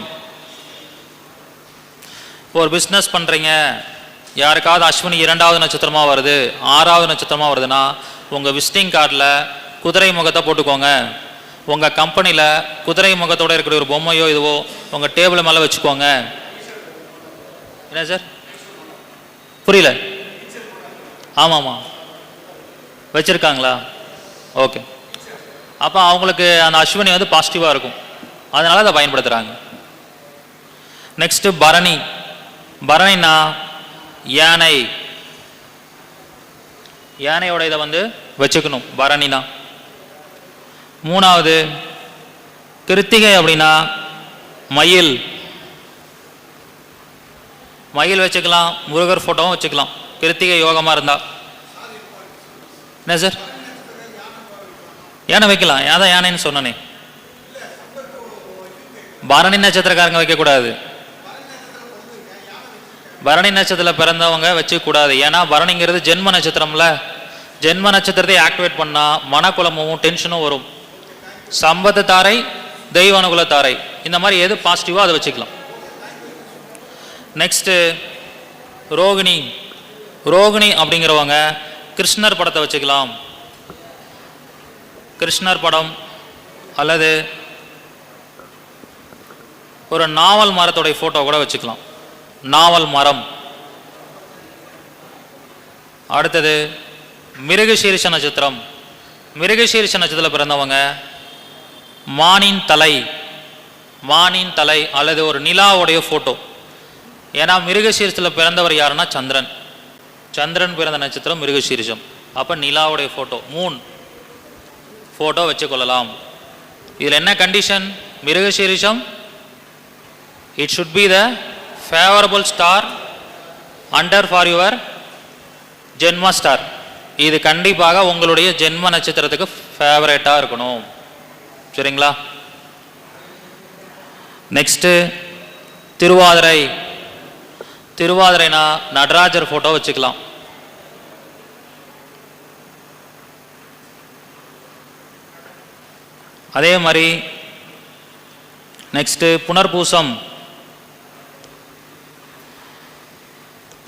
ஒரு பிஸ்னஸ் பண்ணுறீங்க, யாருக்காவது அஸ்வினி 2வது நட்சத்திரமாக வருது, 6வது நட்சத்திரமாக வருதுன்னா உங்கள் விசிட்டிங் கார்டில் குதிரை முகத்தை போட்டுக்கோங்க. உங்கள் கம்பெனியில் குதிரை முகத்தோடு இருக்கிற ஒரு பொம்மையோ இதுவோ உங்கள் டேபிள் மேலே வச்சுக்கோங்க. என்ன சார்? புரியல? ஆமாம்மா, வச்சுருக்காங்களா? ஓகே. அப்போ அவங்களுக்கு அந்த அஸ்வினி வந்து பாசிட்டிவாக இருக்கும், அதனால அதை பயன்படுத்துகிறாங்க. நெக்ஸ்ட்டு பரணி. பரணின்னா யானை. யானையோட இதை வந்து வச்சுக்கணும் பரணினா. 3வது கிருத்திகை அப்படின்னா மயில். மயில் வச்சுக்கலாம், முருகர் ஃபோட்டோவும் வச்சுக்கலாம் கிருத்திகை யோகமாக இருந்தால். என்ன சார்? யானை வைக்கலாம். அதான் யானைன்னு சொன்னனே. பரணி நட்சத்திரக்காரங்க வைக்கக்கூடாது. பரணி நட்சத்திரத்தில் பிறந்தவங்க வச்சுக்கூடாது. ஏன்னா பரணிங்கிறது ஜென்ம நட்சத்திரம்ல. ஜென்ம நட்சத்திரத்தை ஆக்டிவேட் பண்ணால் மனக்குழம்பமும் டென்ஷனும் வரும். சம்பத்து தாரை, தெய்வ அனுகூல தாரை, இந்த மாதிரி எது பாசிட்டிவோ அதை வச்சுக்கலாம். நெக்ஸ்ட்டு ரோகிணி. ரோகிணி அப்படிங்கிறவங்க கிருஷ்ணர் படத்தை வச்சுக்கலாம். கிருஷ்ணர் படம் அல்லது ஒரு நாவல் மரத்தோடைய ஃபோட்டோ கூட வச்சுக்கலாம். நாவல் மரம். அடுத்தது மிருகசீரிஷ நட்சத்திரம். மிருகசீரிஷ நட்சத்திரத்தில் பிறந்தவங்க மானின் தலை, மானின் தலை அல்லது ஒரு நிலாவுடைய ஃபோட்டோ. ஏன்னா மிருகசீரிஷத்தில் பிறந்தவர் யாருன்னா சந்திரன். சந்திரன் பிறந்த நட்சத்திரம் மிருகசீரிஷம். அப்போ நிலாவுடைய ஃபோட்டோ, மூன் ஃபோட்டோ வச்சுக்கொள்ளலாம். இதில் என்ன கண்டிஷன்? மிருகசீரிஷம் it should be the favorable star under for your ஜென்ம ஸ்டார். இது கண்டிப்பாக உங்களுடைய ஜென்ம நட்சத்திரத்துக்கு ஃபேவரேட்டாக இருக்கணும். சரிங்களா? நெக்ஸ்ட்டு திருவாதிரை. திருவாதிரைனா நடராஜர் ஃபோட்டோ வச்சுக்கலாம். அதே மாதிரி நெக்ஸ்ட்டு புனர்பூசம்.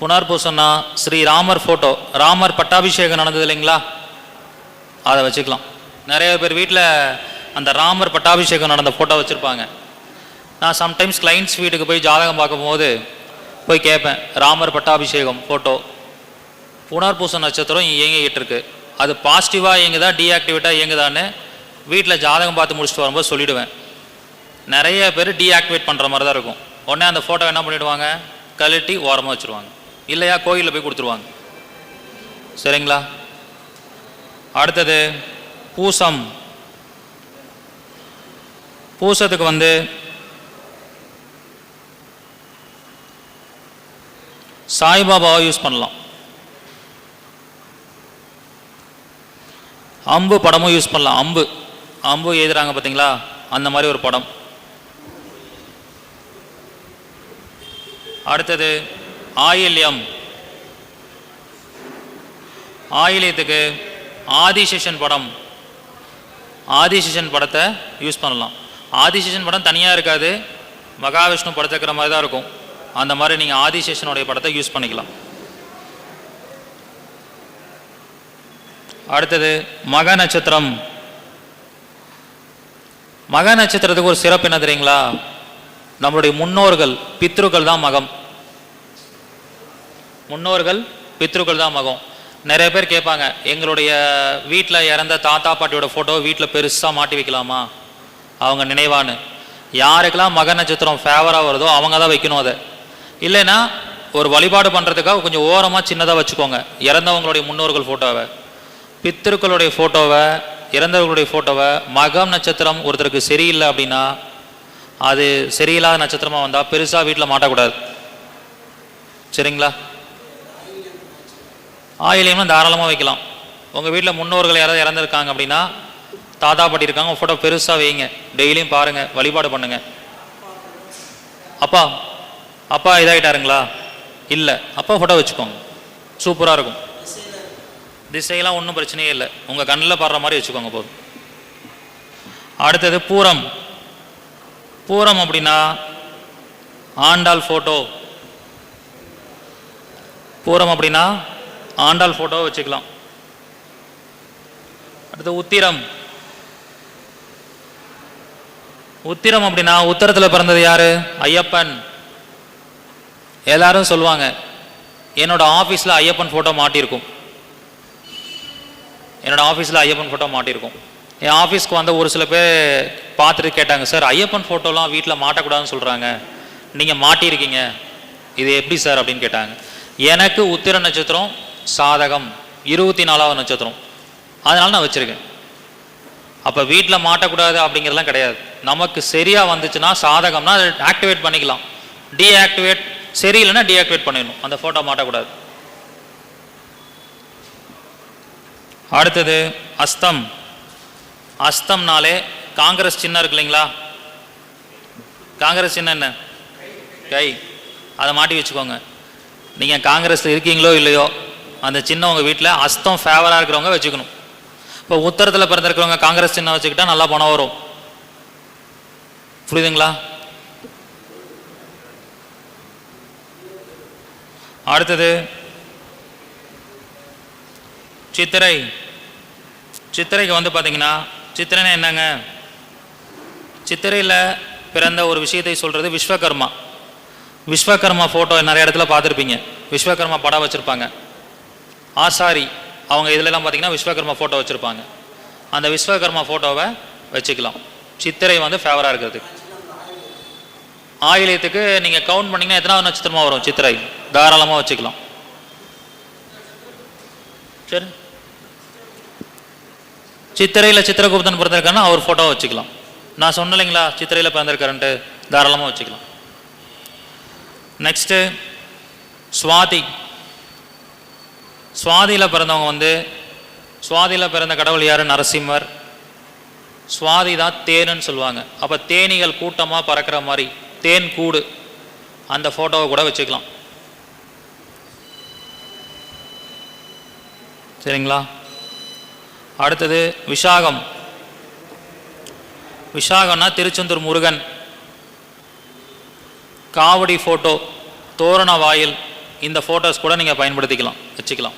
புனர்பூசம்னா ஸ்ரீராமர் ஃபோட்டோ. ராமர் பட்டாபிஷேகம் நடந்தது இல்லைங்களா, அதை வச்சுக்கலாம். நிறைய பேர் வீட்டில் அந்த ராமர் பட்டாபிஷேகம் நடந்த ஃபோட்டோ வச்சுருப்பாங்க. நான் சம்டைம்ஸ் கிளைண்ட்ஸ் வீட்டுக்கு போய் ஜாதகம் பார்க்கும்போது போய் கேட்பேன், ராமர் பட்டாபிஷேகம் ஃபோட்டோ புனர்பூசம் நட்சத்திரம் இயங்கிக்கிட்டு இருக்கு, அது பாசிட்டிவாக இயங்குதா டீஆக்டிவேட்டாக இயங்குதான்னு வீட்டில் ஜாதகம் பார்த்து முடிச்சுட்டு வரும்போது சொல்லிவிடுவேன். நிறைய பேர் டீஆக்டிவேட் பண்ணுற மாதிரி தான் இருக்கும். உடனே அந்த ஃபோட்டோ என்ன பண்ணிவிடுவாங்க, கழட்டி ஓரமாக வச்சுருவாங்க, இல்லையா கோயிலில் போய் கொடுத்துருவாங்க. சரிங்களா? அடுத்தது பூசம். பூசத்துக்கு வந்து சாய்பாபாவை யூஸ் பண்ணலாம். அம்பு படமும் யூஸ் பண்ணலாம். அம்பு அம்பு எழுதுறாங்க பார்த்தீங்களா, அந்த மாதிரி ஒரு படம். அடுத்தது ஆயில்யம். ஆயில்யத்துக்கு ஆதிசேஷன் படம், ஆதிசேஷன் படத்தை யூஸ் பண்ணலாம். ஆதிசேஷன் படம் தனியாக இருக்காது, மகாவிஷ்ணு படத்தை இருக்கிற மாதிரி தான் இருக்கும். அந்த மாதிரி நீங்கள் ஆதிசேஷனுடைய படத்தை யூஸ் பண்ணிக்கலாம். அடுத்தது மக நட்சத்திரம். மக நட்சத்திரத்துக்கு ஒரு சிறப்பு என்ன தெரியுங்களா, நம்மளுடைய முன்னோர்கள் பித்ருக்கள் தான் மகம். முன்னோர்கள் பித்ருக்கள் தான் மகம். நிறைய பேர் கேட்பாங்க, எங்களுடைய வீட்டில் இறந்த தாத்தா பாட்டியோட ஃபோட்டோ வீட்டில் பெருசாக மாட்டி வைக்கலாமா அவங்க நினைவான்னு. யாருக்கெல்லாம் மக நட்சத்திரம் ஃபேவராக வருதோ அவங்க தான் வைக்கணும். அதை இல்லைன்னா ஒரு வழிபாடு பண்ணுறதுக்காக கொஞ்சம் ஓரமாக சின்னதாக வச்சுக்கோங்க இறந்தவங்களுடைய முன்னோர்கள் ஃபோட்டோவை. பித்திருக்களுடைய ஃபோட்டோவை, இறந்தவர்களுடைய ஃபோட்டோவை, மகம் நட்சத்திரம் ஒருத்தருக்கு சரியில்லை அப்படின்னா அது சரியில்லாத நட்சத்திரமாக வந்தால் பெருசாக வீட்டில் மாட்டக்கூடாது. சரிங்களா? ஆயிலையும் தாராளமாக வைக்கலாம். உங்கள் வீட்டில் முன்னோர்கள் யாராவது இறந்துருக்காங்க அப்படின்னா, தாத்தா பாட்டி இருக்காங்க, ஃபோட்டோ பெருசாக வைங்க, டெய்லியும் பாருங்கள், வழிபாடு பண்ணுங்கள். அப்பா அப்பா இதாகிட்டாருங்களா, இல்லை அப்பா ஃபோட்டோ வச்சுக்கோங்க, சூப்பராக இருக்கும். திசையெல்லாம் ஒன்றும் பிரச்சனையே இல்லை, உங்கள் கண்ணில் படுற மாதிரி வச்சுக்கோங்க போதும். அடுத்தது பூரம். பூரம் அப்படின்னா ஆண்டாள் ஃபோட்டோ. பூரம் அப்படின்னா ஆண்டாள் ஃபோட்டோ வச்சுக்கலாம். அடுத்து உத்திரம். உத்திரம் அப்படின்னா உத்தரத்தில் பிறந்தது யாரு, ஐயப்பன். எல்லாரும் சொல்லுவாங்க, என்னோட ஆஃபீஸில் ஐயப்பன் ஃபோட்டோ மாட்டியிருக்கும், என்னோட ஆஃபீஸில் ஐயப்பன் ஃபோட்டோ மாட்டியிருக்கும். என் ஆஃபீஸ்க்கு வந்த ஒரு சில பேர் பார்த்துட்டு கேட்டாங்க, சார் ஐயப்பன் ஃபோட்டோலாம் வீட்டில் மாட்டக்கூடாதுன்னு சொல்கிறாங்க, நீங்கள் மாட்டியிருக்கீங்க, இது எப்படி சார் அப்படின்னு கேட்டாங்க. எனக்கு உத்திர நட்சத்திரம் சாதகம், 24வது நட்சத்திரம், அதனால நான் வச்சுருக்கேன். அப்போ வீட்டில் மாட்டக்கூடாது அப்படிங்கிறதுலாம் கிடையாது. நமக்கு சரியாக வந்துச்சுன்னா சாதகம்னா அதை ஆக்டிவேட் பண்ணிக்கலாம். டீஆக்டிவேட் சரியில்லைன்னா டீஆக்டிவேட் பண்ணிடணும், அந்த ஃபோட்டோ மாட்டக்கூடாது. அடுத்தது அஸ்தம். அஸ்தம்னாலே காங்கிரஸ் சின்னம் இருக்கு இல்லைங்களா, காங்கிரஸ் சின்னம் என்ன? கை. அதை மாட்டி வச்சுக்கோங்க. நீங்கள் காங்கிரஸில் இருக்கீங்களோ இல்லையோ அந்த சின்னம் உங்கள் வீட்டில் அஸ்தம் ஃபேவராக இருக்கிறவங்க வச்சுக்கணும். இப்போ உத்தரத்தில் பிறந்திருக்கிறவங்க காங்கிரஸ் சின்னம் வச்சுக்கிட்டா நல்லா பணம் வரும். புரியுதுங்களா? அடுத்தது சித்திரை. சித்திரைக்கு வந்து பார்த்தீங்கன்னா, சித்திரைன்னா என்னங்க? சித்திரையில் பிறந்த ஒரு விஷயத்தை சொல்கிறது விஸ்வகர்மா. விஸ்வகர்மா ஃபோட்டோ நிறைய இடத்துல பார்த்துருப்பீங்க. விஸ்வகர்மா படம் வச்சுருப்பாங்க. ஆசாரி அவங்க இதிலெல்லாம் பார்த்தீங்கன்னா விஸ்வகர்மா ஃபோட்டோ வச்சுருப்பாங்க. அந்த விஸ்வகர்மா ஃபோட்டோவை வச்சுக்கலாம். சித்திரை வந்து ஃபேவராக இருக்கிறது. ஆயிலியத்துக்கு நீங்கள் கவுண்ட் பண்ணிங்கன்னா எத்தனாவது நட்சத்திரமாக வரும்? சித்திரை. தாராளமாக வச்சுக்கலாம். சரி, சித்திரையில் சித்திரகுப்தன் பிறந்திருக்காருன்னா அவர் ஃபோட்டோவை வச்சுக்கலாம். நான் சொன்னேன் இல்லைங்களா சித்திரையில் பிறந்திருக்காருன்ட்டு, தாராளமாக வச்சுக்கலாம். நெக்ஸ்ட்டு சுவாதி. சுவாதியில் பிறந்தவங்க வந்து, சுவாதியில் பிறந்த கடவுள் யார்? நரசிம்மர். சுவாதி தான் தேனுன்னு சொல்லுவாங்க. அப்போ தேனீகள் கூட்டமாக பறக்கிற மாதிரி தேன் கூடு, அந்த ஃபோட்டோவை கூட வச்சுக்கலாம். சரிங்களா? அடுத்தது விஷாகம். விஷாகம்னா திருச்செந்தூர் முருகன். காவடி ஃபோட்டோ, தோரண வாயில், இந்த ஃபோட்டோஸ் கூட நீங்கள் பயன்படுத்திக்கலாம், வச்சுக்கலாம்.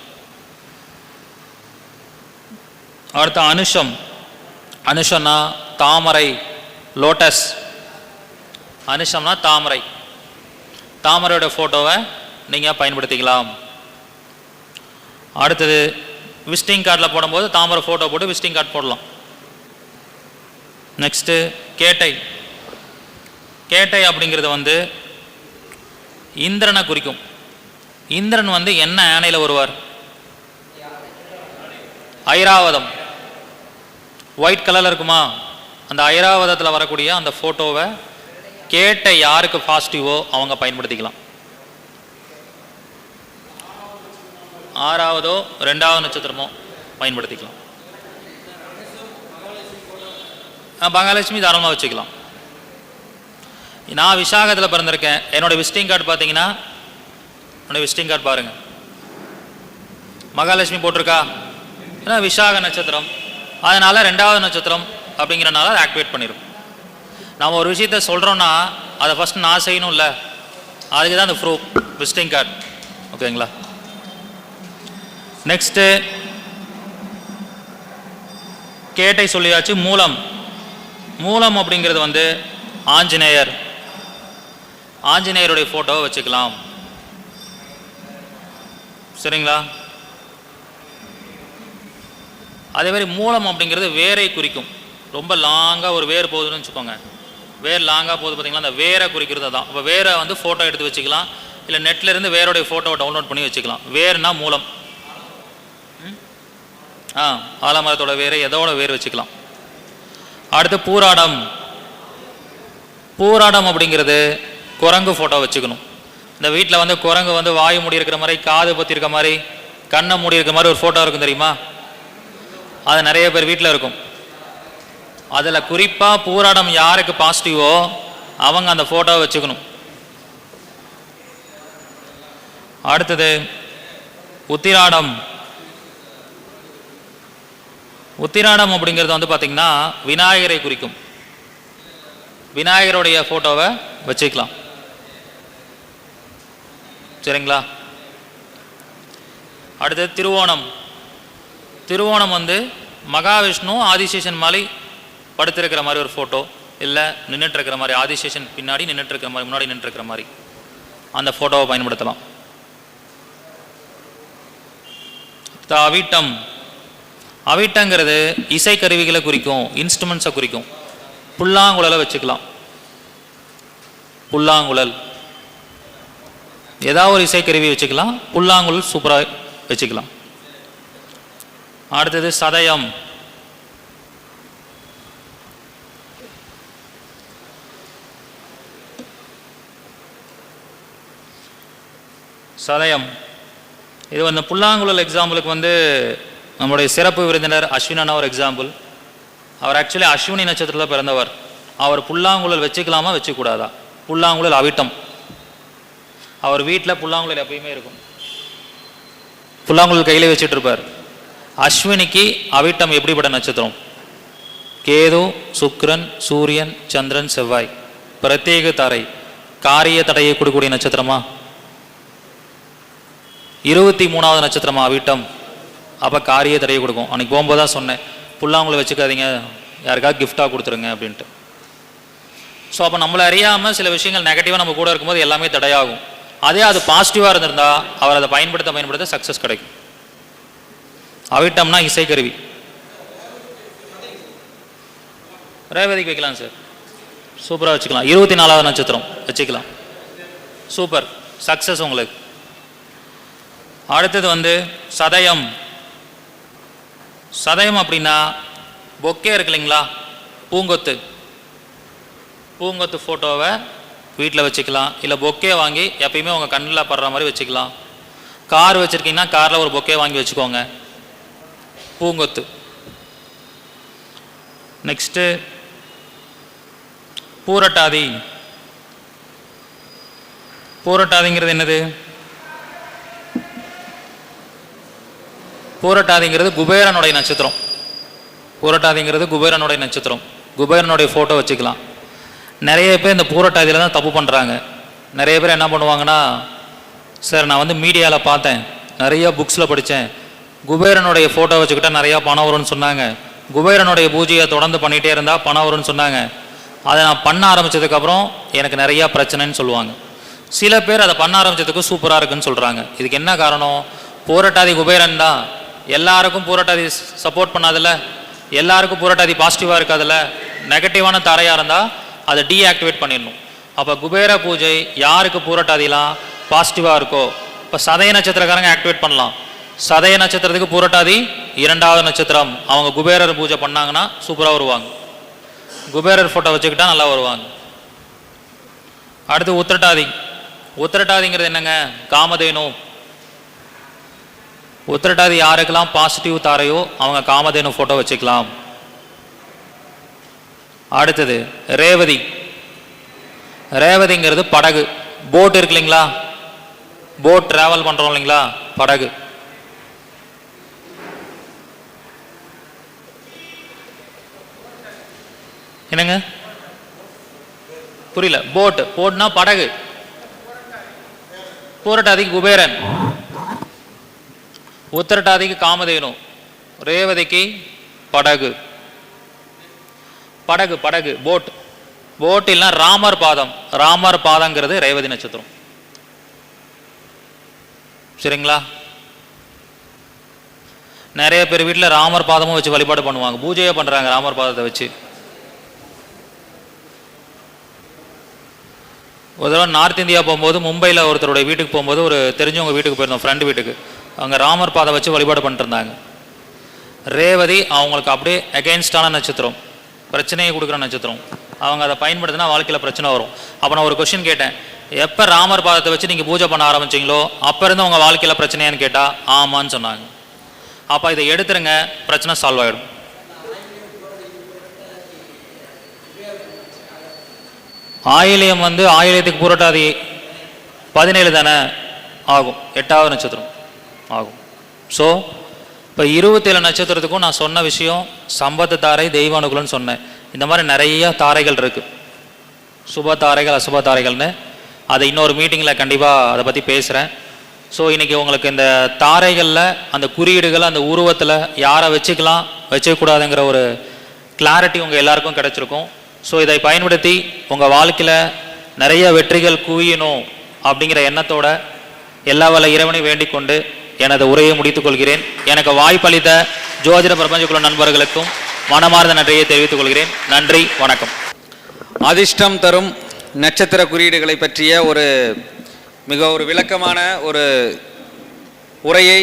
அடுத்த அனுஷம். அனுஷம்னா தாமரை, லோட்டஸ். அனுஷம்னா தாமரை. தாமரையோட ஃபோட்டோவை நீங்கள் பயன்படுத்திக்கலாம். அடுத்தது விசிட்டிங் கார்டில் போடும்போது தாமரை ஃபோட்டோ போட்டு விசிட்டிங் கார்டு போடலாம். நெக்ஸ்ட்டு கேட்டை. கேட்டை அப்படிங்கிறது வந்து இந்திரனை குறிக்கும். இந்திரன் வந்து என்ன யானையில் வருவார்? ஐராவதம். ஒயிட் கலரில் இருக்குமா? அந்த ஐராவதத்தில் வரக்கூடிய அந்த ஃபோட்டோவை கேட்டை யாருக்கு பாசிட்டிவோ அவங்க பயன்படுத்திக்கலாம். 6வதோ 2வது நட்சத்திரமோ பயன்படுத்திக்கலாம். பங்காலட்சுமி தாராளமாக வச்சுக்கலாம். நான் விசாகத்தில் பிறந்திருக்கேன். என்னோட விசிட்டிங் கார்டு பார்த்தீங்கன்னா, என்னோட விசிட்டிங் கார்டு பாருங்கள், மகாலட்சுமி போட்டிருக்கா. ஏன்னா விசாக நட்சத்திரம், அதனால் 2வது நட்சத்திரம் அப்படிங்கிறனால அதை ஆக்டிவேட் பண்ணிடும். நாம் ஒரு விஷயத்த சொல்கிறோன்னா அதை ஃபஸ்ட்டு நான் செய்யணும் இல்லை, அதுக்கு தான் அந்த ப்ரூஃப் விசிட்டிங் கார்டு. ஓகேங்களா? நெக்ஸ்ட்டு கேட்டை சொல்லியாச்சு. மூலம். மூலம் அப்படிங்கிறது வந்து ஆஞ்சநேயர். ஆஞ்சநேயருடைய ஃபோட்டோவை வச்சுக்கலாம். சரிங்களா? அதே மாதிரி மூலம் அப்படிங்கிறது வேரை குறிக்கும். ரொம்ப லாங்காக ஒரு வேர் போகுதுன்னு வச்சுக்கோங்க. வேர் லாங்காக போகுது பார்த்தீங்களா, அந்த வேரை குறிக்கிறது தான். அப்போ வேரை வந்து ஃபோட்டோ எடுத்து வச்சுக்கலாம், இல்லை நெட்லேருந்து வேரோடைய ஃபோட்டோவை டவுன்லோட் பண்ணி வச்சுக்கலாம். வேர்னா மூலம். ஆலமரத்தோட வேரை எதோட வேர் வச்சுக்கலாம். அடுத்து பூராடம். பூராடம் அப்படிங்கிறது குரங்கு ஃபோட்டோ வச்சுக்கணும். இந்த வீட்டில் வந்து குரங்கு வந்து வாயு மூடி இருக்கிற மாதிரி, காது பற்றி இருக்க மாதிரி, கண்ணை மூடி இருக்கிற மாதிரி ஒரு ஃபோட்டோ இருக்கும் தெரியுமா? அது நிறைய பேர் வீட்டில் இருக்கும். அதில் குறிப்பாக பூராடம் யாருக்கு பாசிட்டிவோ அவங்க அந்த ஃபோட்டோவை வச்சுக்கணும். அடுத்தது உத்திராடம். உத்திராடம் அப்படிங்கிறது வந்து பார்த்திங்கன்னா விநாயகரை குறிக்கும். விநாயகருடைய ஃபோட்டோவை வச்சுக்கலாம். சரிங்களா? அடுத்தது திருவோணம். திருவோணம் வந்து மகாவிஷ்ணு ஆதிசேஷன் மாலை படுத்திருக்கிற மாதிரி ஒரு ஃபோட்டோ, இல்லை நின்றுட்டு இருக்கிற மாதிரி, ஆதிசேஷன் பின்னாடி நின்றுட்டு இருக்கிற மாதிரி, முன்னாடி நின்றுட்டு இருக்கிற மாதிரி அந்த ஃபோட்டோவை பயன்படுத்தலாம். அவிட்டம். அவிட்டங்கிறது இசைக்கருவிகளை குறிக்கும், இன்ஸ்ட்ருமெண்ட்ஸை குறிக்கும். புல்லாங்குழலை வச்சுக்கலாம். புல்லாங்குழல் ஏதாவது ஒரு இசைக்கருவி வச்சுக்கலாம். புல்லாங்குழல் சூப்பராக வச்சுக்கலாம். அடுத்தது சதயம். சதயம் இது வந்து புல்லாங்குழல் எக்ஸாம்பிளுக்கு வந்து நம்முடைய சிறப்பு விருந்தினர் அஸ்வினா ஒரு எக்ஸாம்பிள். அவர் ஆக்சுவலி அஸ்வினி நட்சத்திரத்தில் பிறந்தவர். அவர் புல்லாங்குழல் வச்சுக்கலாமா வச்சுக்கூடாதா? புல்லாங்குழல் அவிட்டம். அவர் வீட்டில் புல்லாங்குழல் எப்பயுமே இருக்கும், புல்லாங்குழல் கையிலே வச்சுட்டு இருப்பார். அஸ்வினிக்கு அவிட்டம் எப்படிப்பட்ட நட்சத்திரம்? கேது, சுக்கிரன், சூரியன், சந்திரன், செவ்வாய், பிரத்யேக தாரை, காரிய தடையை கொடுக்கக்கூடிய நட்சத்திரமா? 23வது நட்சத்திரமா அவிட்டம்? அப்போ காரிய தடையை கொடுக்கும். அன்னைக்கு போகும்போது தான் சொன்னேன், புல்லாங்குழல் வச்சுக்காதீங்க, யாருக்காவது கிஃப்டாக கொடுத்துருங்க அப்படின்ட்டு. ஸோ அப்போ நம்மளை அறியாமல் சில விஷயங்கள் நெகட்டிவாக நம்ம கூட இருக்கும்போது எல்லாமே தடையாகும். அதே அது பாசிட்டிவாக இருந்திருந்தா அவர் அதை பயன்படுத்த சக்ஸஸ் கிடைக்கும். அவிட்டம்னா இசைக்கருவி. ரேவதிக்கு வைக்கலாம் சார், சூப்பராக வச்சுக்கலாம். 24வது நட்சத்திரம் வச்சுக்கலாம், சூப்பர், சக்ஸஸ் உங்களுக்கு. அடுத்தது சதயம். சதயம் அப்படின்னா பொக்கே இருக்கு இல்லைங்களா, பூங்கொத்து. பூங்கொத்து ஃபோட்டோவை வீட்டில் வச்சுக்கலாம், இல்லை பொக்கே வாங்கி எப்பயுமே உங்கள் கண்ணில் படுற மாதிரி வச்சுக்கலாம். கார் வச்சுருக்கீங்கன்னா காரில் ஒரு பொக்கே வாங்கி வச்சுக்கோங்க, பூங்கொத்து. நெக்ஸ்ட்டு பூரட்டாதி. பூரட்டாதிங்கிறது என்னது? பூரட்டாதிங்கிறது குபேரனுடைய நட்சத்திரம். பூரட்டாதிங்கிறது குபேரனுடைய நட்சத்திரம். குபேரனுடைய ஃபோட்டோ வச்சுக்கலாம். நிறைய பேர் இந்த பூரட்டாதியில் தான் தப்பு பண்ணுறாங்க. நிறைய பேர் என்ன பண்ணுவாங்கன்னா, சார் நான் மீடியாவில் பார்த்தேன், நிறைய புக்ஸில் படித்தேன், குபேரனுடைய ஃபோட்டோ வச்சுக்கிட்டால் நிறையா பணம் வரும்னு சொன்னாங்க, குபேரனுடைய பூஜையை தொடர்ந்து பண்ணிகிட்டே இருந்தால் பணம் வரும்னு சொன்னாங்க. அதை நான் பண்ண ஆரம்பித்ததுக்கப்புறம் எனக்கு நிறையா பிரச்சனைன்னு சொல்லுவாங்க. சில பேர் அதை பண்ண ஆரம்பித்ததுக்கு சூப்பராக இருக்குன்னு சொல்கிறாங்க. இதுக்கு என்ன காரணம்? பூரட்டாதி குபேரன் தான். எல்லாருக்கும் பூரட்டாதி சப்போர்ட் பண்ணாதில்ல, எல்லாருக்கும் பூரட்டாதி பாசிட்டிவாக இருக்காதில்ல. நெகட்டிவான தாரையாக இருந்தால் அதை டீஆக்டிவேட் பண்ணிடணும். அப்போ குபேர பூஜை யாருக்கு பூரட்டாதிலாம் பாசிட்டிவாக இருக்கோ, இப்போ சதய நட்சத்திரக்காரங்க ஆக்டிவேட் பண்ணலாம். சதய நட்சத்திரத்துக்கு பூரட்டாதி 2வது நட்சத்திரம், அவங்க குபேரர் பூஜை பண்ணாங்கன்னா சூப்பராக வருவாங்க. குபேரர் ஃபோட்டோ வச்சுக்கிட்டா நல்லா வருவாங்க. அடுத்து உத்திரட்டாதி. உத்திரட்டாதிங்கிறது என்னங்க? காமதேனு. உத்திரட்டாதி யாருக்கெல்லாம் பாசிட்டிவ் தாரையோ அவங்க காமதேனு ஃபோட்டோ வச்சுக்கலாம். அடுத்தது ரேவதி. ரேவதிங்கிறது படகு, போட் இருக்கு இல்லைங்களா, போட் டிராவல் பண்ணுறோம் இல்லைங்களா, படகு. என்னங்க புரியல? போட், போட்னா படகு. பூரட்டாதிக்கு குபேரன், உத்திரட்டாதிக்கு காமதேனு, ரேவதிக்கு படகு. படகு படகு போட். போட் இல்லைன்னா ராமர் பாதம். ராமர் பாதங்கிறது ரேவதி நட்சத்திரம். சரிங்களா? நிறைய பேர் வீட்டில் ராமர் பாதமும் வச்சு வழிபாடு பண்ணுவாங்க, பூஜையே பண்ணுறாங்க ராமர் பாதத்தை வச்சு. ஒரு தடவை நார்த் இந்தியா போகும்போது மும்பையில் ஒருத்தருடைய வீட்டுக்கு போகும்போது ஒரு தெரிஞ்சவங்க வீட்டுக்கு போயிருந்தோம், ஃப்ரெண்டு வீட்டுக்கு. அவங்க ராமர் பாதை வச்சு வழிபாடு பண்ணிட்டு இருந்தாங்க. ரேவதி அவங்களுக்கு அப்படியே அகெயின்ஸ்டான நட்சத்திரம், பிரச்சனையை கொடுக்குற நட்சத்திரம். அவங்க அதை பயன்படுத்தினா வாழ்க்கையில் பிரச்சனை வரும். அப்போ நான் ஒரு கொஸ்டின் கேட்டேன், எப்போ ராமர் பாதத்தை வச்சு நீங்கள் பூஜை பண்ண ஆரம்பிச்சிங்களோ அப்போ இருந்து உங்கள் வாழ்க்கையில் பிரச்சனையான்னு கேட்டால் ஆமான்னு சொன்னாங்க. அப்போ இதை எடுத்துருங்க, பிரச்சனை சால்வ் ஆகிடும். ஆயிலியம் ஆயிலியத்துக்கு பூரட்டாதி 17 தானே ஆகும், 8வது நட்சத்திரம் ஆகும். ஸோ இப்போ 27 நட்சத்திரத்துக்கும் நான் சொன்ன விஷயம் சம்பத்து தாரை, தெய்வ அனுகூலம்னு சொன்னேன். இந்த மாதிரி நிறைய தாரைகள் இருக்குது, சுப தாரைகள் அசுப தாரைகள்னு. அதை இன்னொரு மீட்டிங்கில் கண்டிப்பாக அதை பற்றி பேசுகிறேன். ஸோ இன்றைக்கி உங்களுக்கு இந்த தாரைகளில் அந்த குறியீடுகள், அந்த உருவத்தில் யாரை வச்சுக்கலாம் வச்சுக்கூடாதுங்கிற ஒரு கிளாரிட்டி உங்கள் எல்லாருக்கும் கிடச்சிருக்கும். ஸோ இதை பயன்படுத்தி உங்கள் வாழ்க்கையில் நிறைய வெற்றிகள் குவியணும் அப்படிங்கிற எண்ணத்தோட எல்லா வல்ல இறைவனை வேண்டிக் கொண்டு எனது உரையை முடித்துக் கொள்கிறேன். எனக்கு வாய்ப்பளித்த ஜோதிட பிரபஞ்சக்குழு நண்பர்களுக்கும் மனமார்ந்த நன்றியை தெரிவித்துக் கொள்கிறேன். நன்றி, வணக்கம். அதிர்ஷ்டம் தரும் நட்சத்திர குறியீடுகளை பற்றிய ஒரு விளக்கமான ஒரு உரையை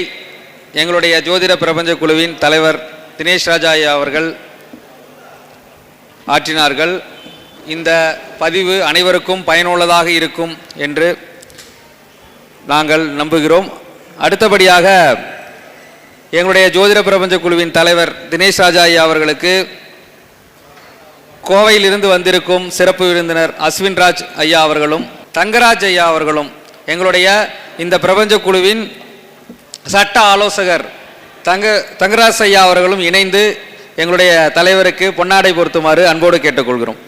எங்களுடைய ஜோதிட பிரபஞ்ச குழுவின் தலைவர் தினேஷ் ராஜா அவர்கள் ஆற்றினார்கள். இந்த பதிவு அனைவருக்கும் பயனுள்ளதாக இருக்கும் என்று நாங்கள் நம்புகிறோம். அடுத்தபடியாக எங்களுடைய ஜோதிட பிரபஞ்ச குழுவின் தலைவர் தினேஷ் ராஜா அவர்களுக்கு கோவையிலிருந்து வந்திருக்கும் சிறப்பு விருந்தினர் அஸ்வின்ராஜ் ஐயா அவர்களும் தங்கராஜ் ஐயா அவர்களும் எங்களுடைய இந்த பிரபஞ்ச குழுவின் சட்ட ஆலோசகர் தங்கராஜ் ஐயா அவர்களும் இணைந்து எங்களுடைய தலைவருக்கு பொன்னாடை பொருத்துமாறு அன்போடு கேட்டுக்கொள்கிறோம்.